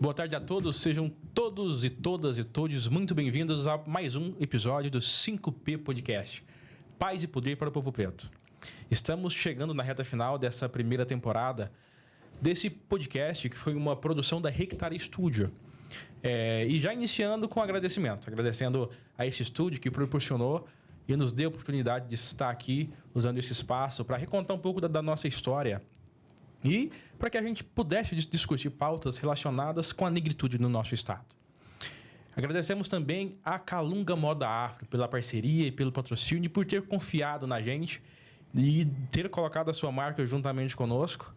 Boa tarde a todos, sejam todos e todas e todos muito bem-vindos a mais um episódio do 5P Podcast, Paz e Poder para o Povo Preto. Estamos chegando na reta final dessa primeira temporada desse podcast, que foi uma produção da Hectare Studio. E já iniciando com agradecimento, agradecendo a esse estúdio que proporcionou e nos deu a oportunidade de estar aqui usando esse espaço para recontar um pouco da nossa história e para que a gente pudesse discutir pautas relacionadas com a negritude no nosso estado. Agradecemos também a Calunga Moda Afro pela parceria e pelo patrocínio e por ter confiado na gente e ter colocado a sua marca juntamente conosco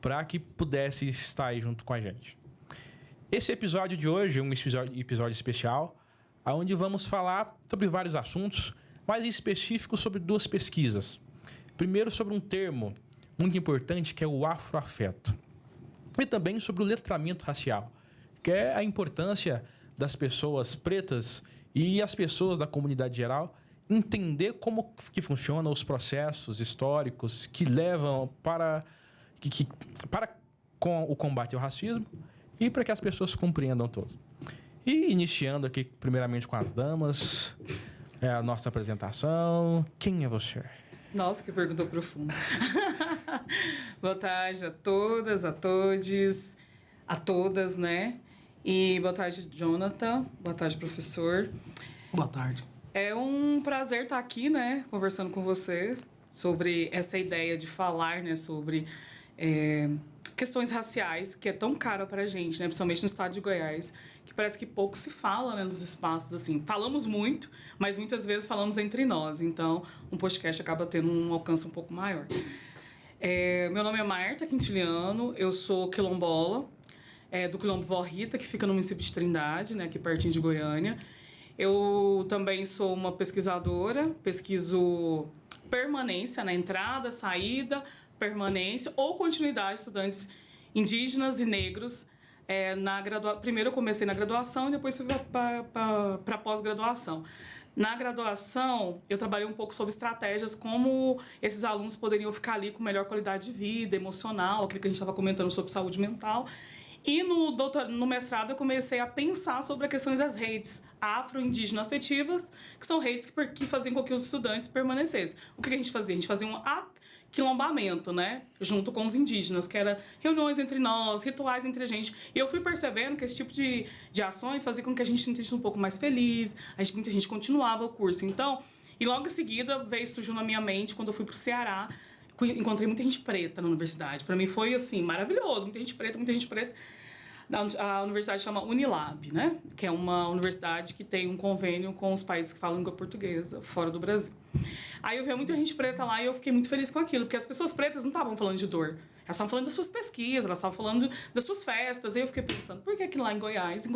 para que pudesse estar aí junto com a gente. Esse episódio de hoje é um episódio especial, onde vamos falar sobre vários assuntos, mas em específico sobre duas pesquisas. Primeiro, sobre um termo muito importante, que é o afroafeto. E também sobre o letramento racial, que é a importância das pessoas pretas e as pessoas da comunidade geral entender como que funcionam os processos históricos que levam para com o combate ao racismo e para que as pessoas compreendam tudo. E iniciando aqui primeiramente com as damas, a nossa apresentação. Quem é você? Nossa, que pergunta profunda. Boa tarde a todas, a todes, a todas, né? E boa tarde, Jonathan. Boa tarde, professor. Boa tarde. É um prazer estar aqui, né? Conversando com você sobre essa ideia de falar, né? Sobre questões raciais, que é tão cara pra gente, né? Principalmente no estado de Goiás, que parece que pouco se fala, né? Nos espaços, assim. Falamos muito, mas muitas vezes falamos entre nós. Então, um podcast acaba tendo um alcance um pouco maior. Meu nome é Marta Quintiliano, eu sou quilombola, do Quilombo Vó Rita, que fica no município de Trindade, né? Aqui pertinho de Goiânia. Eu também sou uma pesquisadora, pesquiso permanência, na entrada, saída, permanência ou continuidade de estudantes indígenas e negros. Primeiro eu comecei na graduação e depois fui para pós-graduação. Na graduação, eu trabalhei um pouco sobre estratégias, como esses alunos poderiam ficar ali com melhor qualidade de vida, emocional, aquilo que a gente estava comentando sobre saúde mental. E no mestrado eu comecei a pensar sobre as questões das redes afro-indígena afetivas, que são redes que faziam com que os estudantes permanecessem. O que a gente fazia? A gente fazia um aquilombamento, né? Junto com os indígenas, que era reuniões entre nós, rituais entre a gente. E eu fui percebendo que esse tipo de ações fazia com que a gente se sentisse um pouco mais feliz, muita gente continuava o curso. Então, e logo em seguida surgiu na minha mente, quando eu fui para o Ceará, encontrei muita gente preta na universidade. Para mim foi, assim, maravilhoso. Muita gente preta. A universidade chama Unilab, né? Que é uma universidade que tem um convênio com os países que falam língua portuguesa, fora do Brasil. Aí eu vi muita gente preta lá e eu fiquei muito feliz com aquilo, porque as pessoas pretas não estavam falando de dor. Elas estavam falando das suas pesquisas, elas estavam falando das suas festas. Aí eu fiquei pensando, por que aqui lá em Goiás, em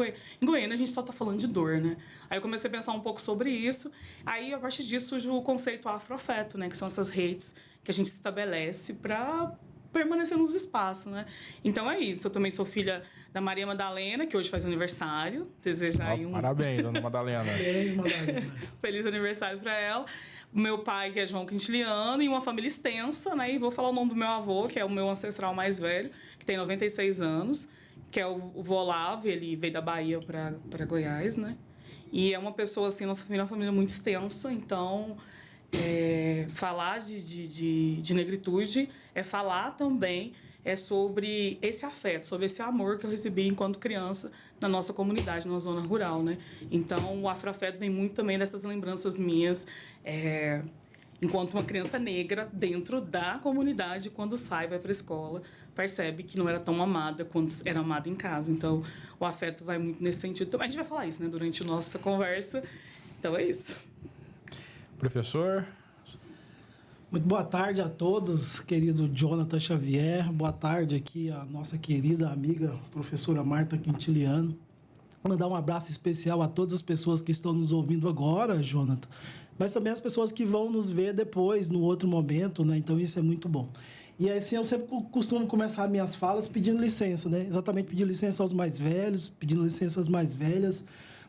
Goiânia, a gente só está falando de dor, né? Aí eu comecei a pensar um pouco sobre isso. Aí, a partir disso, surge o conceito afroafeto, né? Que são essas redes que a gente estabelece para permanecer nos espaços, né? Então é isso. Eu também sou filha da Maria Madalena, que hoje faz aniversário. Desejar aí Parabéns, dona Madalena. Feliz, Madalena. Feliz aniversário para ela. Meu pai, que é João Quintiliano, e uma família extensa, né? E vou falar o nome do meu avô, que é o meu ancestral mais velho, que tem 96 anos, que é o vô Olavo. Ele veio da Bahia para Goiás, né? E é uma pessoa, assim, nossa família é uma família muito extensa, então falar de negritude é falar também sobre esse afeto, sobre esse amor que eu recebi enquanto criança na nossa comunidade, na zona rural, né? Então, o afroafeto vem muito também dessas lembranças minhas, enquanto uma criança negra dentro da comunidade, quando sai, vai para a escola, percebe que não era tão amada quanto era amada em casa. Então, o afeto vai muito nesse sentido. Então, a gente vai falar isso, né, durante a nossa conversa. Então, é isso. Professor? Muito boa tarde a todos, querido Jonathan Xavier. Boa tarde aqui a nossa querida amiga, professora Marta Quintiliano. Vou mandar um abraço especial a todas as pessoas que estão nos ouvindo agora, Jonathan, mas também as pessoas que vão nos ver depois, no outro momento, né? Então isso é muito bom. E assim, eu sempre costumo começar minhas falas pedindo licença, né? Exatamente, pedir licença aos mais velhos, pedindo licença às mais velhas,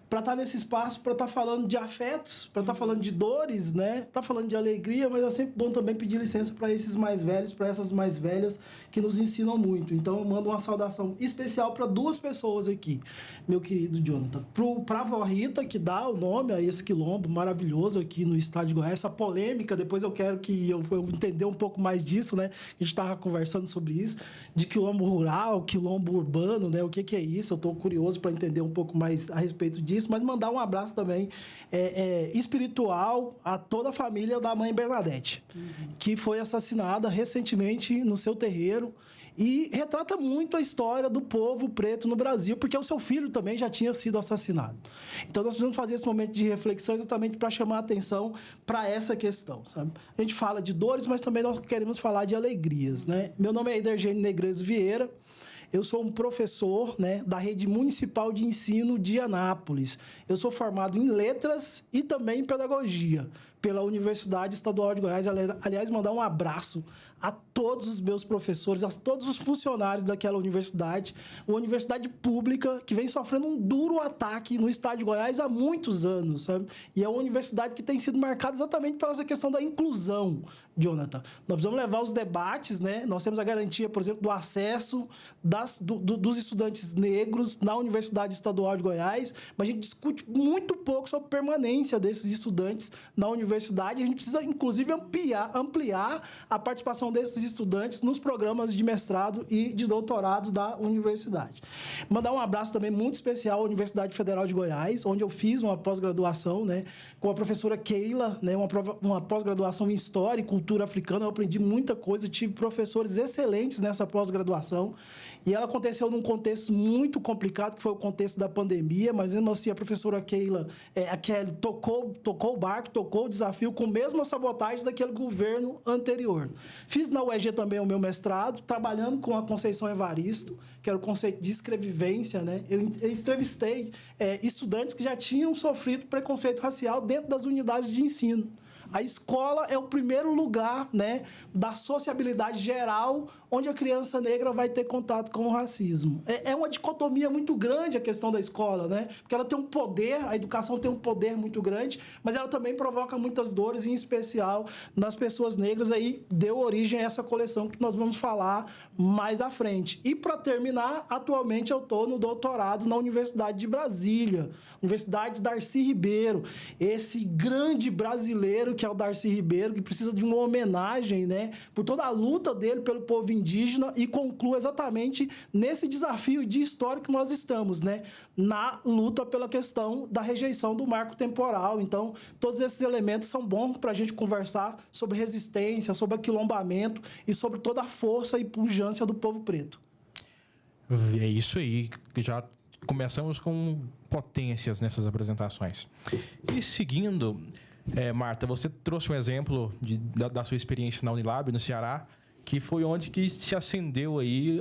para estar nesse espaço, para estar falando de afetos, para estar falando de dores, né? Tá falando de alegria, mas é sempre bom também pedir licença para esses mais velhos, para essas mais velhas que nos ensinam muito. Então, eu mando uma saudação especial para 2 pessoas aqui, meu querido Jonathan. Para a avó Rita, que dá o nome a esse quilombo maravilhoso aqui no estado de Goiás, essa polêmica, depois eu quero que eu entender um pouco mais disso, né? A gente estava conversando sobre isso, de quilombo rural, quilombo urbano, né? O que é isso? Eu estou curioso para entender um pouco mais a respeito disso, mas mandar um abraço também espiritual a toda a família da mãe Bernadette, que foi assassinada recentemente no seu terreiro, e retrata muito a história do povo preto no Brasil, porque o seu filho também já tinha sido assassinado. Então, nós precisamos fazer esse momento de reflexão exatamente para chamar a atenção para essa questão, sabe? A gente fala de dores, mas também nós queremos falar de alegrias, né? Meu nome é Idergênio Negreiros Vieira. Eu sou um professor, né, da Rede Municipal de Ensino de Anápolis. Eu sou formado em Letras e também em Pedagogia pela Universidade Estadual de Goiás. Aliás, mandar um abraço a todos os meus professores, a todos os funcionários daquela universidade. Uma universidade pública que vem sofrendo um duro ataque no estado de Goiás há muitos anos, sabe? E é uma universidade que tem sido marcada exatamente pela essa questão da inclusão, Jonathan. Nós precisamos levar os debates, né? Nós temos a garantia, por exemplo, do acesso dos estudantes negros na Universidade Estadual de Goiás, mas a gente discute muito pouco sobre a permanência desses estudantes na universidade. A gente precisa, inclusive, ampliar a participação desses estudantes nos programas de mestrado e de doutorado da universidade. Mandar um abraço também muito especial à Universidade Federal de Goiás, onde eu fiz uma pós-graduação, né, com a professora Keila, né, uma pós-graduação em História e Cultura Africana. Eu aprendi muita coisa, tive professores excelentes nessa pós-graduação, e ela aconteceu num contexto muito complicado, que foi o contexto da pandemia, mas mesmo assim a professora Keila, a Kelly, tocou o barco, tocou o desafio com a mesma sabotagem daquele governo anterior. Fiz na UEG também o meu mestrado, trabalhando com a Conceição Evaristo, que era o conceito de escrevivência, né? Eu entrevistei estudantes que já tinham sofrido preconceito racial dentro das unidades de ensino. A escola é o primeiro lugar, né, da sociabilidade geral, onde a criança negra vai ter contato com o racismo. É uma dicotomia muito grande a questão da escola, né? Porque ela tem um poder, a educação tem um poder muito grande, mas ela também provoca muitas dores, em especial nas pessoas negras. Aí deu origem a essa coleção que nós vamos falar mais à frente. E, para terminar, atualmente eu estou no doutorado na Universidade de Brasília, Universidade Darcy Ribeiro, esse grande brasileiro que é o Darcy Ribeiro, que precisa de uma homenagem, né, por toda a luta dele pelo povo indígena, e conclua exatamente nesse desafio de história que nós estamos, né, na luta pela questão da rejeição do marco temporal. Então, todos esses elementos são bons para a gente conversar sobre resistência, sobre aquilombamento e sobre toda a força e pujança do povo preto. É isso aí, já começamos com potências nessas apresentações. E seguindo, Marta, você trouxe um exemplo da sua experiência na Unilab, no Ceará, que foi onde que se acendeu aí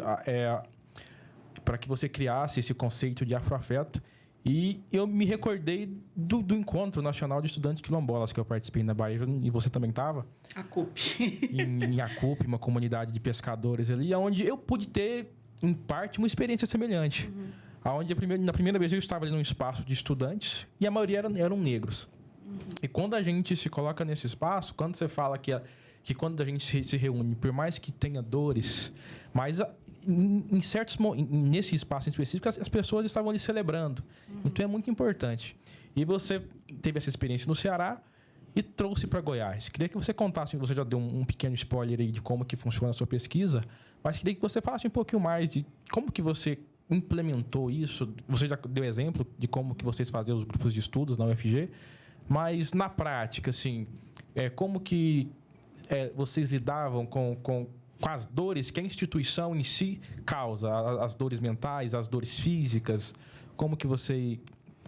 para que você criasse esse conceito de afroafeto. E eu me recordei do Encontro Nacional de Estudantes Quilombolas, que eu participei na Bahia, e você também estava. A CUP. Em Acup, uma comunidade de pescadores ali, onde eu pude ter, em parte, uma experiência semelhante. Onde na primeira vez eu estava ali num espaço de estudantes e a maioria eram negros. E quando a gente se coloca nesse espaço, quando você fala que quando a gente se reúne, por mais que tenha dores, mas nesse espaço em específico, as pessoas estavam ali celebrando. Então é muito importante. E você teve essa experiência no Ceará e trouxe para Goiás. Queria que você contasse, você já deu um pequeno spoiler aí de como que funciona a sua pesquisa, mas queria que você falasse um pouquinho mais de como que você implementou isso. Você já deu exemplo de como que vocês faziam os grupos de estudos na UFG, mas na prática, assim, como que vocês lidavam com as dores que a instituição em si causa, as dores mentais, as dores físicas? Como que você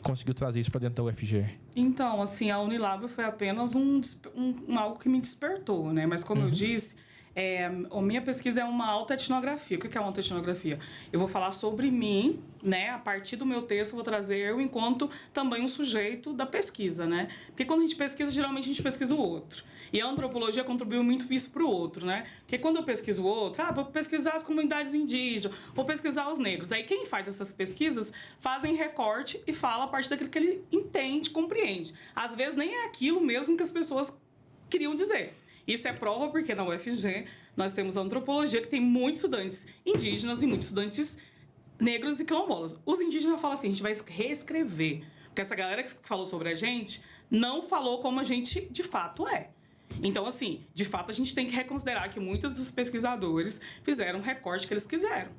conseguiu trazer isso para dentro da UFG? Então, assim, a Unilab foi apenas algo que me despertou, né? Mas como eu disse, a minha pesquisa é uma autoetnografia. O que é uma autoetnografia? Eu vou falar sobre mim, né? A partir do meu texto, eu vou trazer eu enquanto também um sujeito da pesquisa, né? Porque quando a gente pesquisa, geralmente a gente pesquisa o outro. E a antropologia contribuiu muito isso para o outro, né? Porque quando eu pesquiso o outro, vou pesquisar as comunidades indígenas, vou pesquisar os negros. Aí quem faz essas pesquisas fazem recorte e fala a partir daquilo que ele entende, compreende. Às vezes nem é aquilo mesmo que as pessoas queriam dizer. Isso é prova porque na UFG nós temos a antropologia que tem muitos estudantes indígenas e muitos estudantes negros e quilombolas. Os indígenas falam assim, a gente vai reescrever. Porque essa galera que falou sobre a gente não falou como a gente de fato é. Então, assim, de fato, a gente tem que reconsiderar que muitos dos pesquisadores fizeram o recorte que eles quiseram.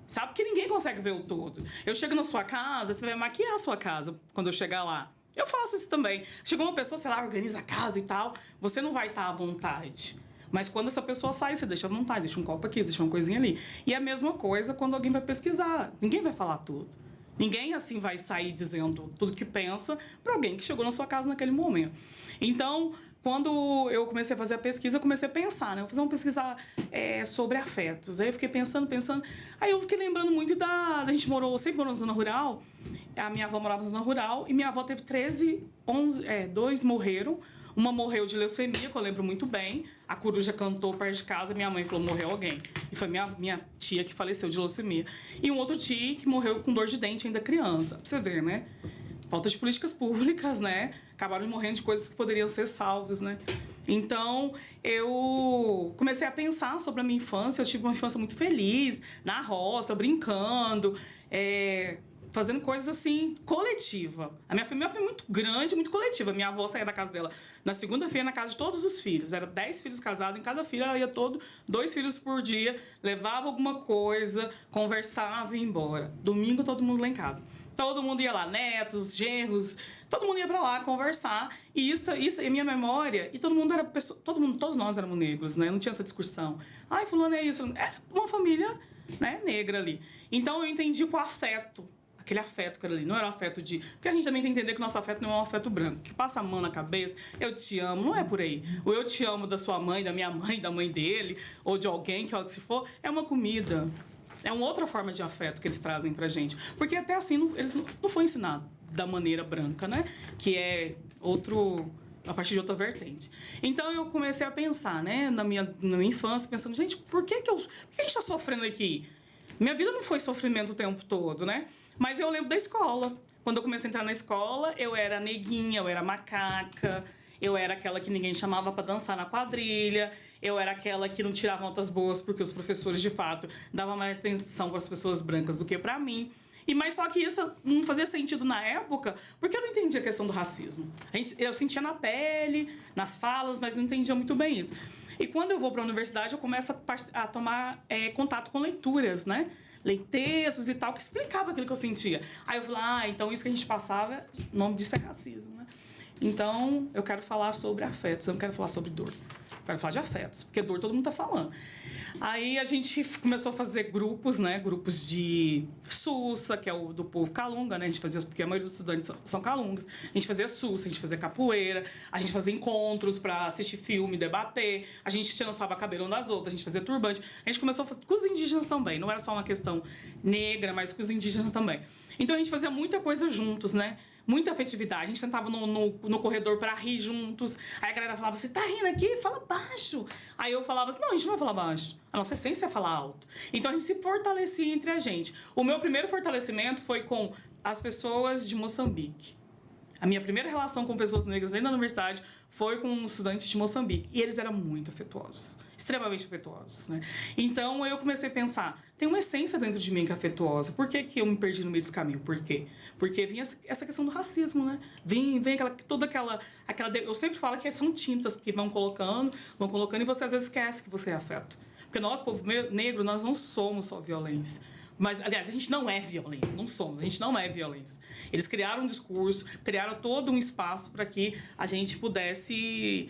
Sabe que ninguém consegue ver o todo. Eu chego na sua casa, você vai maquiar a sua casa quando eu chegar lá. Eu faço isso também. Chegou uma pessoa, sei lá, organiza a casa e tal, você não vai estar à vontade. Mas quando essa pessoa sai, você deixa à vontade, deixa um copo aqui, deixa uma coisinha ali. E é a mesma coisa quando alguém vai pesquisar. Ninguém vai falar tudo. Ninguém, assim, vai sair dizendo tudo que pensa para alguém que chegou na sua casa naquele momento. Então, quando eu comecei a fazer a pesquisa, eu comecei a pensar, né? Eu vou fazer uma pesquisa sobre afetos. Aí eu fiquei pensando. Aí eu fiquei lembrando muito a gente sempre morou na zona rural. A minha avó morava na zona rural e minha avó teve 2 morreram. Uma morreu de leucemia, que eu lembro muito bem. A coruja cantou perto de casa, minha mãe falou, morreu alguém. E foi minha tia que faleceu de leucemia. E um outro tio que morreu com dor de dente ainda criança. Pra você ver, né? Falta de políticas públicas, né? Acabaram morrendo de coisas que poderiam ser salvas, né? Então, eu comecei a pensar sobre a minha infância. Eu tive uma infância muito feliz, na roça, brincando, fazendo coisas assim, coletiva. A minha família foi muito grande, muito coletiva. Minha avó saía da casa dela na segunda-feira na casa de todos os filhos. Era 10 filhos casados, em cada filho ela ia 2 filhos por dia, levava alguma coisa, conversava e ia embora. Domingo todo mundo lá em casa. Todo mundo ia lá, netos, genros, todo mundo ia pra lá conversar. E isso é minha memória. E todos nós éramos negros, né? Não tinha essa discussão. Ai, fulano é isso. É uma família, né, negra ali. Então eu entendi com o afeto. Aquele afeto que era ali, não era um afeto de... Porque a gente também tem que entender que o nosso afeto não é um afeto branco. Que passa a mão na cabeça, eu te amo, não é por aí. O eu te amo da sua mãe, da minha mãe, da mãe dele, ou de alguém, que se for, é uma comida. É uma outra forma de afeto que eles trazem pra gente. Porque até assim, eles não foi ensinado da maneira branca, né? Que é a partir de outra vertente. Então, eu comecei a pensar, né? Na minha infância, pensando, gente, por que a gente tá sofrendo aqui? Minha vida não foi sofrimento o tempo todo, né? Mas eu lembro da escola. Quando eu comecei a entrar na escola, eu era neguinha, eu era macaca, eu era aquela que ninguém chamava para dançar na quadrilha, eu era aquela que não tirava notas boas porque os professores, de fato, davam mais atenção para as pessoas brancas do que para mim. Mas só que isso não fazia sentido na época, porque eu não entendia a questão do racismo. Eu sentia na pele, nas falas, mas não entendia muito bem isso. E quando eu vou para a universidade, eu começo a tomar contato com leituras, né? Ler textos e tal, que explicava aquilo que eu sentia. Aí eu falei, então isso que a gente passava, o nome disso é racismo, né? Então, eu quero falar sobre afetos, eu não quero falar sobre dor. Eu quero falar de afetos, porque dor todo mundo tá falando. Aí a gente começou a fazer grupos, né? Grupos de Sussa, que é o do povo calunga, né? A gente fazia, porque a maioria dos estudantes são calungas. A gente fazia Sussa, a gente fazia capoeira, a gente fazia encontros para assistir filme, debater, a gente lançava cabelo um das outras, a gente fazia turbante. A gente começou a fazer com os indígenas também, não era só uma questão negra, mas com os indígenas também. Então a gente fazia muita coisa juntos, né? Muita afetividade. A gente sentava no corredor para rir juntos. Aí a galera falava, você tá rindo aqui? Fala baixo. Aí eu falava assim, não, a gente não vai falar baixo. A nossa essência é falar alto. Então a gente se fortalecia entre a gente. O meu primeiro fortalecimento foi com as pessoas de Moçambique. A minha primeira relação com pessoas negras dentro da universidade foi com os estudantes de Moçambique. E eles eram muito afetuosos. Extremamente afetuosos, né? Então, eu comecei a pensar, tem uma essência dentro de mim que é afetuosa. Por que eu me perdi no meio desse caminho? Por quê? Porque vinha essa questão do racismo, né? Vem toda aquela... Eu sempre falo que são tintas que vão colocando, e você às vezes esquece que você é afeto. Porque nós, povo negro, nós não somos só violência. Mas, aliás, a gente não é violência, não somos, a gente não é violência. Eles criaram um discurso, criaram todo um espaço para que a gente pudesse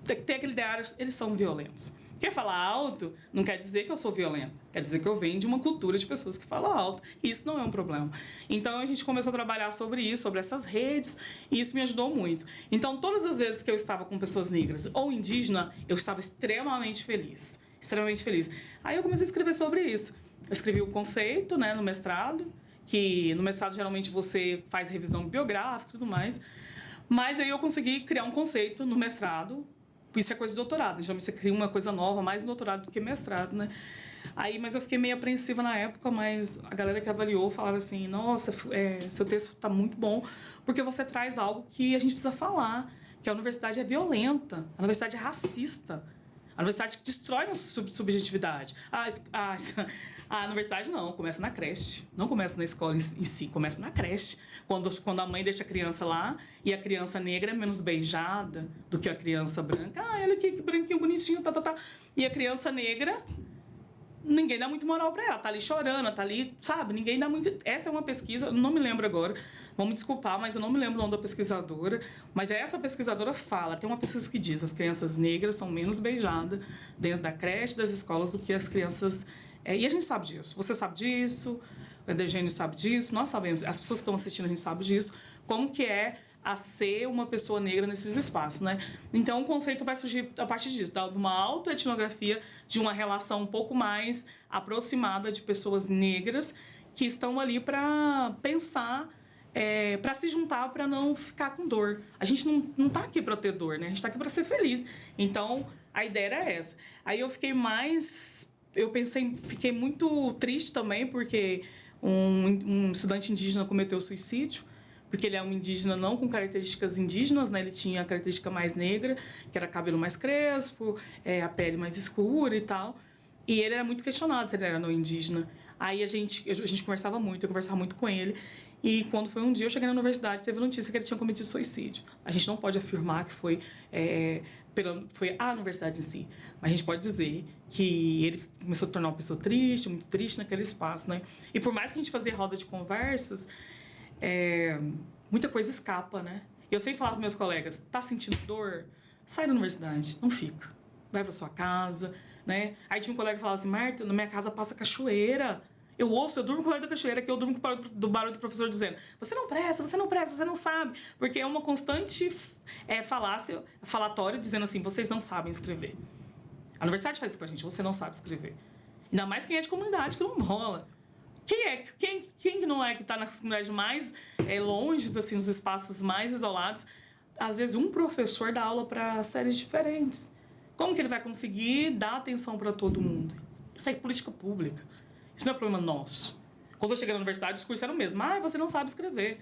ter aquele ideário, eles são violentos. Quer falar alto não quer dizer que eu sou violenta, quer dizer que eu venho de uma cultura de pessoas que falam alto, e isso não é um problema. Então, a gente começou a trabalhar sobre isso, sobre essas redes, e isso me ajudou muito. Então, todas as vezes que eu estava com pessoas negras ou indígenas, eu estava extremamente feliz, extremamente feliz. Aí eu comecei a escrever sobre isso. Eu escrevi o conceito, né, no mestrado, que no mestrado geralmente você faz revisão biográfica e tudo mais. Mas aí eu consegui criar um conceito no mestrado isso é coisa de doutorado. Geralmente você cria uma coisa nova, mais doutorado do que mestrado, né? Mas eu fiquei meio apreensiva na época, mas a galera que avaliou falaram assim, nossa, seu texto está muito bom, porque você traz algo que a gente precisa falar, que a universidade é violenta, a universidade é racista, a universidade destrói nossa subjetividade. A universidade não, começa na creche. Não começa na escola em si, começa na creche. Quando a mãe deixa a criança lá e a criança negra é menos beijada do que a criança branca. Olha aqui, que branquinho, bonitinho, tá. E a criança negra, ninguém dá muito moral para ela. Tá ali chorando, tá ali, sabe? Ninguém dá muito... Essa é uma pesquisa, não me lembro agora, vão me desculpar, mas eu não me lembro o nome da pesquisadora. Mas essa pesquisadora fala, tem uma pesquisa que diz, as crianças negras são menos beijadas dentro da creche, das escolas, do que as crianças... E a gente sabe disso. Você sabe disso, o Edegênio sabe disso, nós sabemos, as pessoas que estão assistindo, a gente sabe disso. Como que é a ser uma pessoa negra nesses espaços, né? Então, o conceito vai surgir a partir disso, de uma autoetnografia, de uma relação um pouco mais aproximada de pessoas negras que estão ali para pensar, para se juntar, para não ficar com dor. A gente não está aqui para ter dor, né? A gente está aqui para ser feliz. Então, a ideia era essa. Aí eu fiquei fiquei muito triste também, porque um estudante indígena cometeu suicídio, porque ele é um indígena não com características indígenas, né? Ele tinha a característica mais negra, que era cabelo mais crespo, a pele mais escura e tal. E ele era muito questionado se ele era não indígena. Aí a gente conversava muito, eu conversava muito com ele. E quando foi um dia, eu cheguei na universidade, teve notícia que ele tinha cometido suicídio. A gente não pode afirmar que foi a universidade em si, mas a gente pode dizer que ele começou a tornar uma pessoa triste, muito triste naquele espaço, né? E por mais que a gente fazia roda de conversas, muita coisa escapa, né? Eu sempre falava para meus colegas, tá sentindo dor? Sai da universidade, não fica. Vai para sua casa, né? Aí tinha um colega que falava assim, Marta, na minha casa passa cachoeira. Eu durmo com o barulho da cachoeira, que eu durmo com o barulho do professor dizendo, você não presta, você não sabe. Porque é uma constante falatório dizendo assim, vocês não sabem escrever. A universidade faz isso com a gente, você não sabe escrever. Ainda mais quem é de comunidade, que não rola. Quem não é que está nas comunidades mais longe, assim, nos espaços mais isolados? Às vezes, um professor dá aula para séries diferentes. Como que ele vai conseguir dar atenção para todo mundo? Isso é política pública. Isso não é problema nosso. Quando eu cheguei na universidade, o discurso era o mesmo. Você não sabe escrever.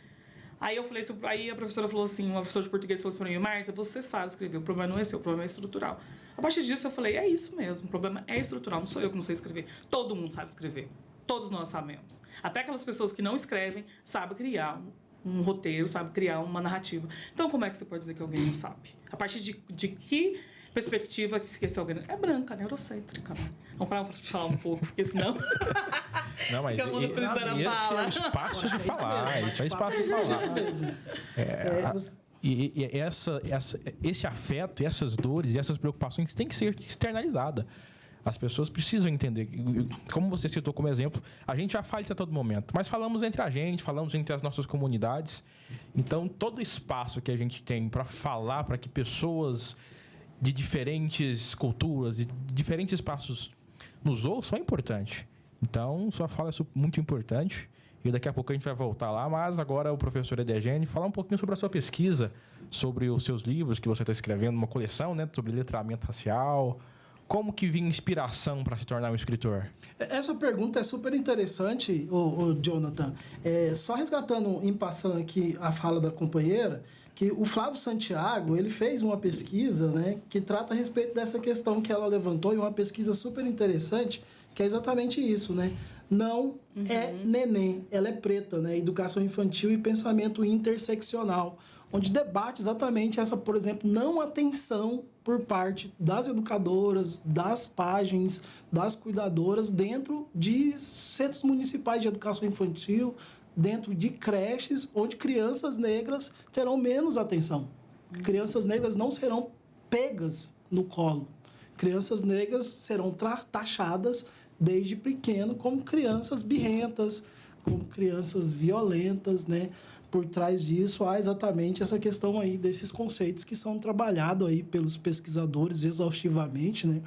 Aí a professora falou assim, uma professora de português falou assim para mim, Marta, você sabe escrever, o problema não é seu, o problema é estrutural. A partir disso, eu falei, é isso mesmo, o problema é estrutural, não sou eu que não sei escrever. Todo mundo sabe escrever. Todos nós sabemos. Até aquelas pessoas que não escrevem sabem criar um roteiro, sabem criar uma narrativa. Então, como é que você pode dizer que alguém não sabe? A partir de que perspectiva que esse alguém... É branca, né? Eurocêntrica, né? Vamos parar para falar um pouco, porque senão... Não, mas esse é o espaço de falar. Isso é o espaço de falar. Mesmo. Esse afeto, essas dores e essas preocupações têm que ser externalizadas. As pessoas precisam entender. Como você citou como exemplo, a gente já fala isso a todo momento, mas falamos entre a gente, falamos entre as nossas comunidades. Então, todo espaço que a gente tem para falar, para que pessoas de diferentes culturas, de diferentes espaços nos ouçam, é importante. Então, sua fala é muito importante. E daqui a pouco a gente vai voltar lá, mas agora o professor Edegênio falar um pouquinho sobre a sua pesquisa, sobre os seus livros que você está escrevendo, uma coleção, né, sobre letramento racial. Como que vinha inspiração para se tornar um escritor? Essa pergunta é super interessante, o Jonathan. Só resgatando, passando aqui a fala da companheira, que o Flávio Santiago, ele fez uma pesquisa, né, que trata a respeito dessa questão que ela levantou, e uma pesquisa super interessante, que é exatamente isso, né? Não é neném, ela é preta, né? Educação infantil e pensamento interseccional, onde debate exatamente essa, por exemplo, não atenção por parte das educadoras, das páginas, das cuidadoras, dentro de centros municipais de educação infantil, dentro de creches, onde crianças negras terão menos atenção. Crianças negras não serão pegas no colo. Crianças negras serão taxadas desde pequeno como crianças birrentas, como crianças violentas, né? Por trás disso há exatamente essa questão aí desses conceitos que são trabalhados aí pelos pesquisadores exaustivamente, né?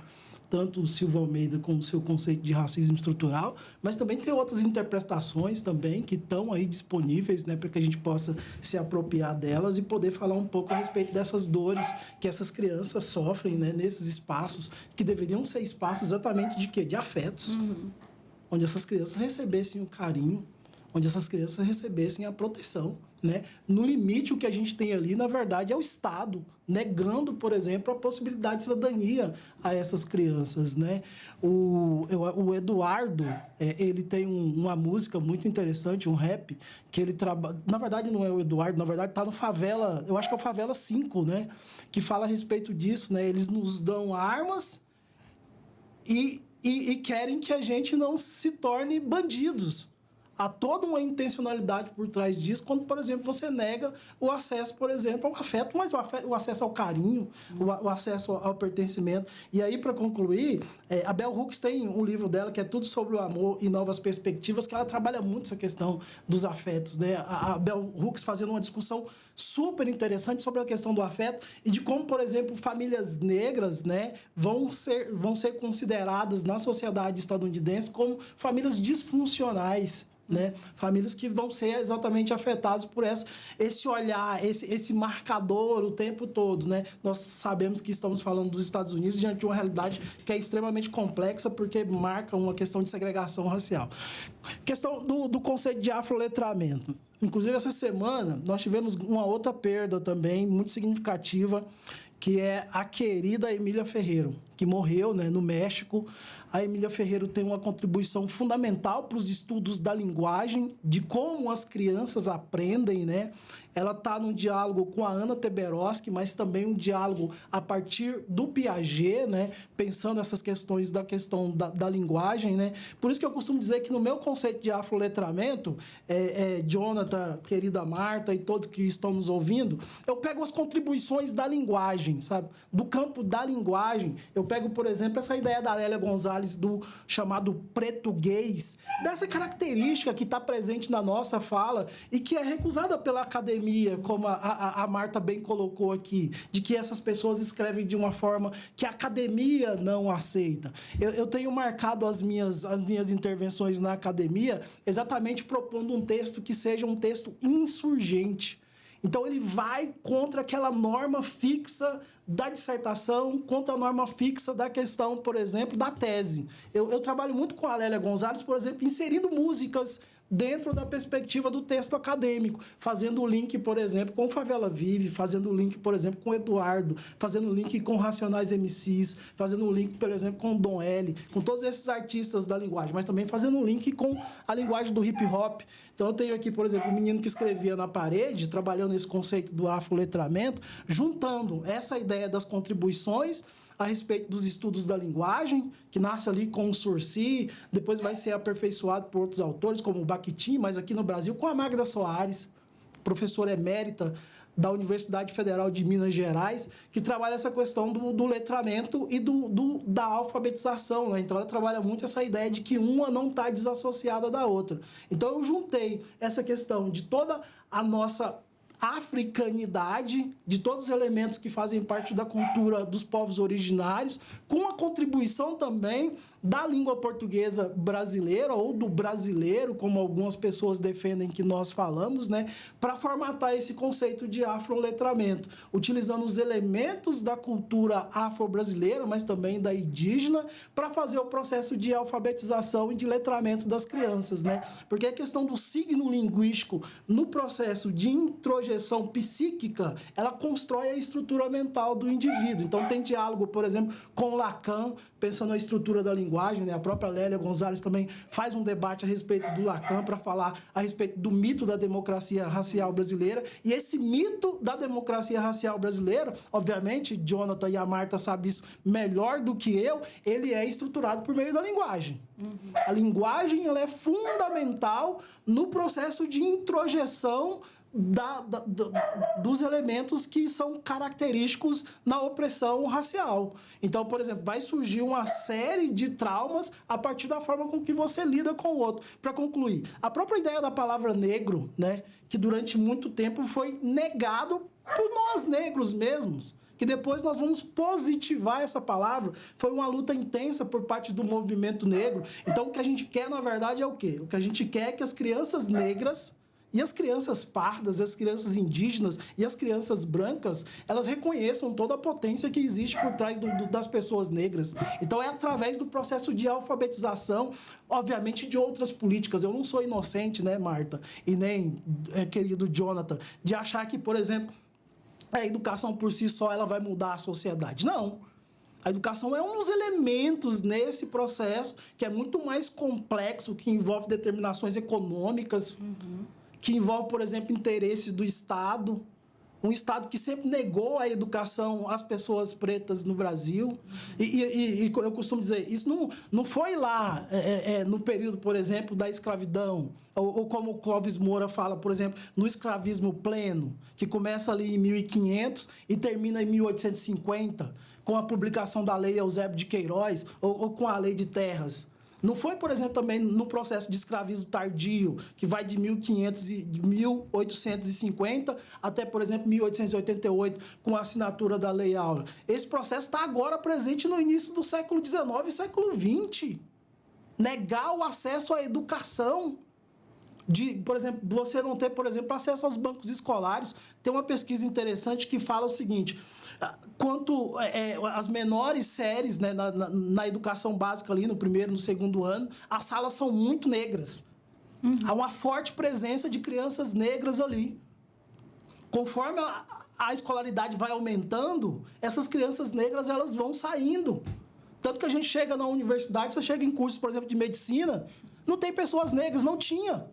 tanto o Silva Almeida com o seu conceito de racismo estrutural, mas também tem outras interpretações também que estão aí disponíveis, né, para que a gente possa se apropriar delas e poder falar um pouco a respeito dessas dores que essas crianças sofrem, né, nesses espaços que deveriam ser espaços exatamente de quê? De afetos, onde essas crianças recebessem o carinho, onde essas crianças recebessem a proteção, né? No limite, o que a gente tem ali, na verdade, é o Estado negando, por exemplo, a possibilidade de cidadania a essas crianças, né? O Eduardo, ele tem uma música muito interessante, um rap, que ele trabalha... Na verdade, não é o Eduardo, na verdade, está no Favela... Eu acho que é o Favela 5, né? Que fala a respeito disso, né? Eles nos dão armas e querem que a gente não se torne bandidos. Há toda uma intencionalidade por trás disso, quando, por exemplo, você nega o acesso, por exemplo, ao afeto, mas o acesso ao carinho, o acesso ao pertencimento. E aí, para concluir, a Bell Hooks tem um livro dela que é tudo sobre o amor e novas perspectivas, que ela trabalha muito essa questão dos afetos, né? A Bell Hooks fazendo uma discussão super interessante sobre a questão do afeto e de como, por exemplo, famílias negras, né, vão ser consideradas na sociedade estadunidense como famílias disfuncionais, né? Famílias que vão ser exatamente afetadas por esse olhar, esse marcador o tempo todo, né? Nós sabemos que estamos falando dos Estados Unidos diante de uma realidade que é extremamente complexa porque marca uma questão de segregação racial. Questão do conceito de afroletramento. Inclusive, essa semana, nós tivemos uma outra perda também muito significativa, que é a querida Emília Ferreiro, que morreu, né, no México. A Emília Ferreiro tem uma contribuição fundamental para os estudos da linguagem, de como as crianças aprendem, né? Ela está num diálogo com a Ana Teberoski, mas também um diálogo a partir do Piaget, né? Pensando essas questões da linguagem, né? Por isso que eu costumo dizer que no meu conceito de afroletramento, Jonathan, querida Marta e todos que estão nos ouvindo, eu pego as contribuições da linguagem, sabe? Do campo da linguagem. Eu pego, por exemplo, essa ideia da Lélia Gonzalez do chamado português, dessa característica que está presente na nossa fala e que é recusada pela academia, como a Marta bem colocou aqui, de que essas pessoas escrevem de uma forma que a academia não aceita. Eu tenho marcado as minhas intervenções na academia exatamente propondo um texto que seja um texto insurgente. Então, ele vai contra aquela norma fixa da dissertação, contra a norma fixa da questão, por exemplo, da tese. Eu trabalho muito com a Lélia Gonzalez, por exemplo, inserindo músicas dentro da perspectiva do texto acadêmico, fazendo o link, por exemplo, com Favela Vive, fazendo o link, por exemplo, com Eduardo, fazendo o link com Racionais MCs, fazendo o link, por exemplo, com Dom L, com todos esses artistas da linguagem, mas também fazendo um link com a linguagem do hip hop. Então, eu tenho aqui, por exemplo, um menino que escrevia na parede, trabalhando esse conceito do afroletramento, juntando essa ideia das contribuições a respeito dos estudos da linguagem, que nasce ali com o Sursi, depois vai ser aperfeiçoado por outros autores, como o Bakhtin, mas aqui no Brasil com a Magda Soares, professora emérita da Universidade Federal de Minas Gerais, que trabalha essa questão do letramento e da alfabetização, né? Então, ela trabalha muito essa ideia de que uma não está desassociada da outra. Então, eu juntei essa questão de toda a nossa africanidade, de todos os elementos que fazem parte da cultura dos povos originários, com a contribuição também da língua portuguesa brasileira, ou do brasileiro, como algumas pessoas defendem que nós falamos, né, para formatar esse conceito de afroletramento, utilizando os elementos da cultura afro-brasileira, mas também da indígena, para fazer o processo de alfabetização e de letramento das crianças, né? Porque a questão do signo linguístico no processo de introjeção psíquica, ela constrói a estrutura mental do indivíduo. Então, tem diálogo, por exemplo, com Lacan, pensando na estrutura da linguagem, né? A própria Lélia Gonzalez também faz um debate a respeito do Lacan para falar a respeito do mito da democracia racial brasileira. E esse mito da democracia racial brasileira, obviamente, Jonathan e a Marta sabem isso melhor do que eu, ele é estruturado por meio da linguagem. A linguagem, ela é fundamental no processo de introjeção dos elementos que são característicos na opressão racial. Então, por exemplo, vai surgir uma série de traumas a partir da forma com que você lida com o outro. Para concluir, a própria ideia da palavra negro, né, que durante muito tempo foi negado por nós negros mesmos, que depois nós vamos positivar essa palavra. Foi uma luta intensa por parte do movimento negro. Então, o que a gente quer, na verdade, é o quê? O que a gente quer é que as crianças negras e as crianças pardas, as crianças indígenas e as crianças brancas, elas reconheçam toda a potência que existe por trás das pessoas negras. Então, é através do processo de alfabetização, obviamente, de outras políticas. Eu não sou inocente, né, Marta? E nem, querido Jonathan, de achar que, por exemplo, a educação por si só ela vai mudar a sociedade. Não. A educação é um dos elementos nesse processo que é muito mais complexo, que envolve determinações econômicas, que envolve, por exemplo, interesses do Estado. Um Estado que sempre negou a educação às pessoas pretas no Brasil. E eu costumo dizer, isso não foi lá no período, por exemplo, da escravidão, ou como o Clóvis Moura fala, por exemplo, no escravismo pleno, que começa ali em 1500 e termina em 1850, com a publicação da Lei Eusébio de Queiroz, ou com a Lei de Terras. Não foi, por exemplo, também no processo de escravismo tardio, que vai de 1850 até, por exemplo, 1888, com a assinatura da Lei Áurea. Esse processo está agora presente no início do século XIX e século XX. Negar o acesso à educação. Por exemplo, você não ter, por exemplo, acesso aos bancos escolares. Tem uma pesquisa interessante que fala o seguinte: quanto as menores séries, né, na educação básica ali, no primeiro, no segundo ano, as salas são muito negras. Há uma forte presença de crianças negras ali. Conforme a escolaridade vai aumentando, essas crianças negras elas vão saindo. Tanto que a gente chega na universidade, você chega em cursos, por exemplo, de medicina, não tem pessoas negras, não tinha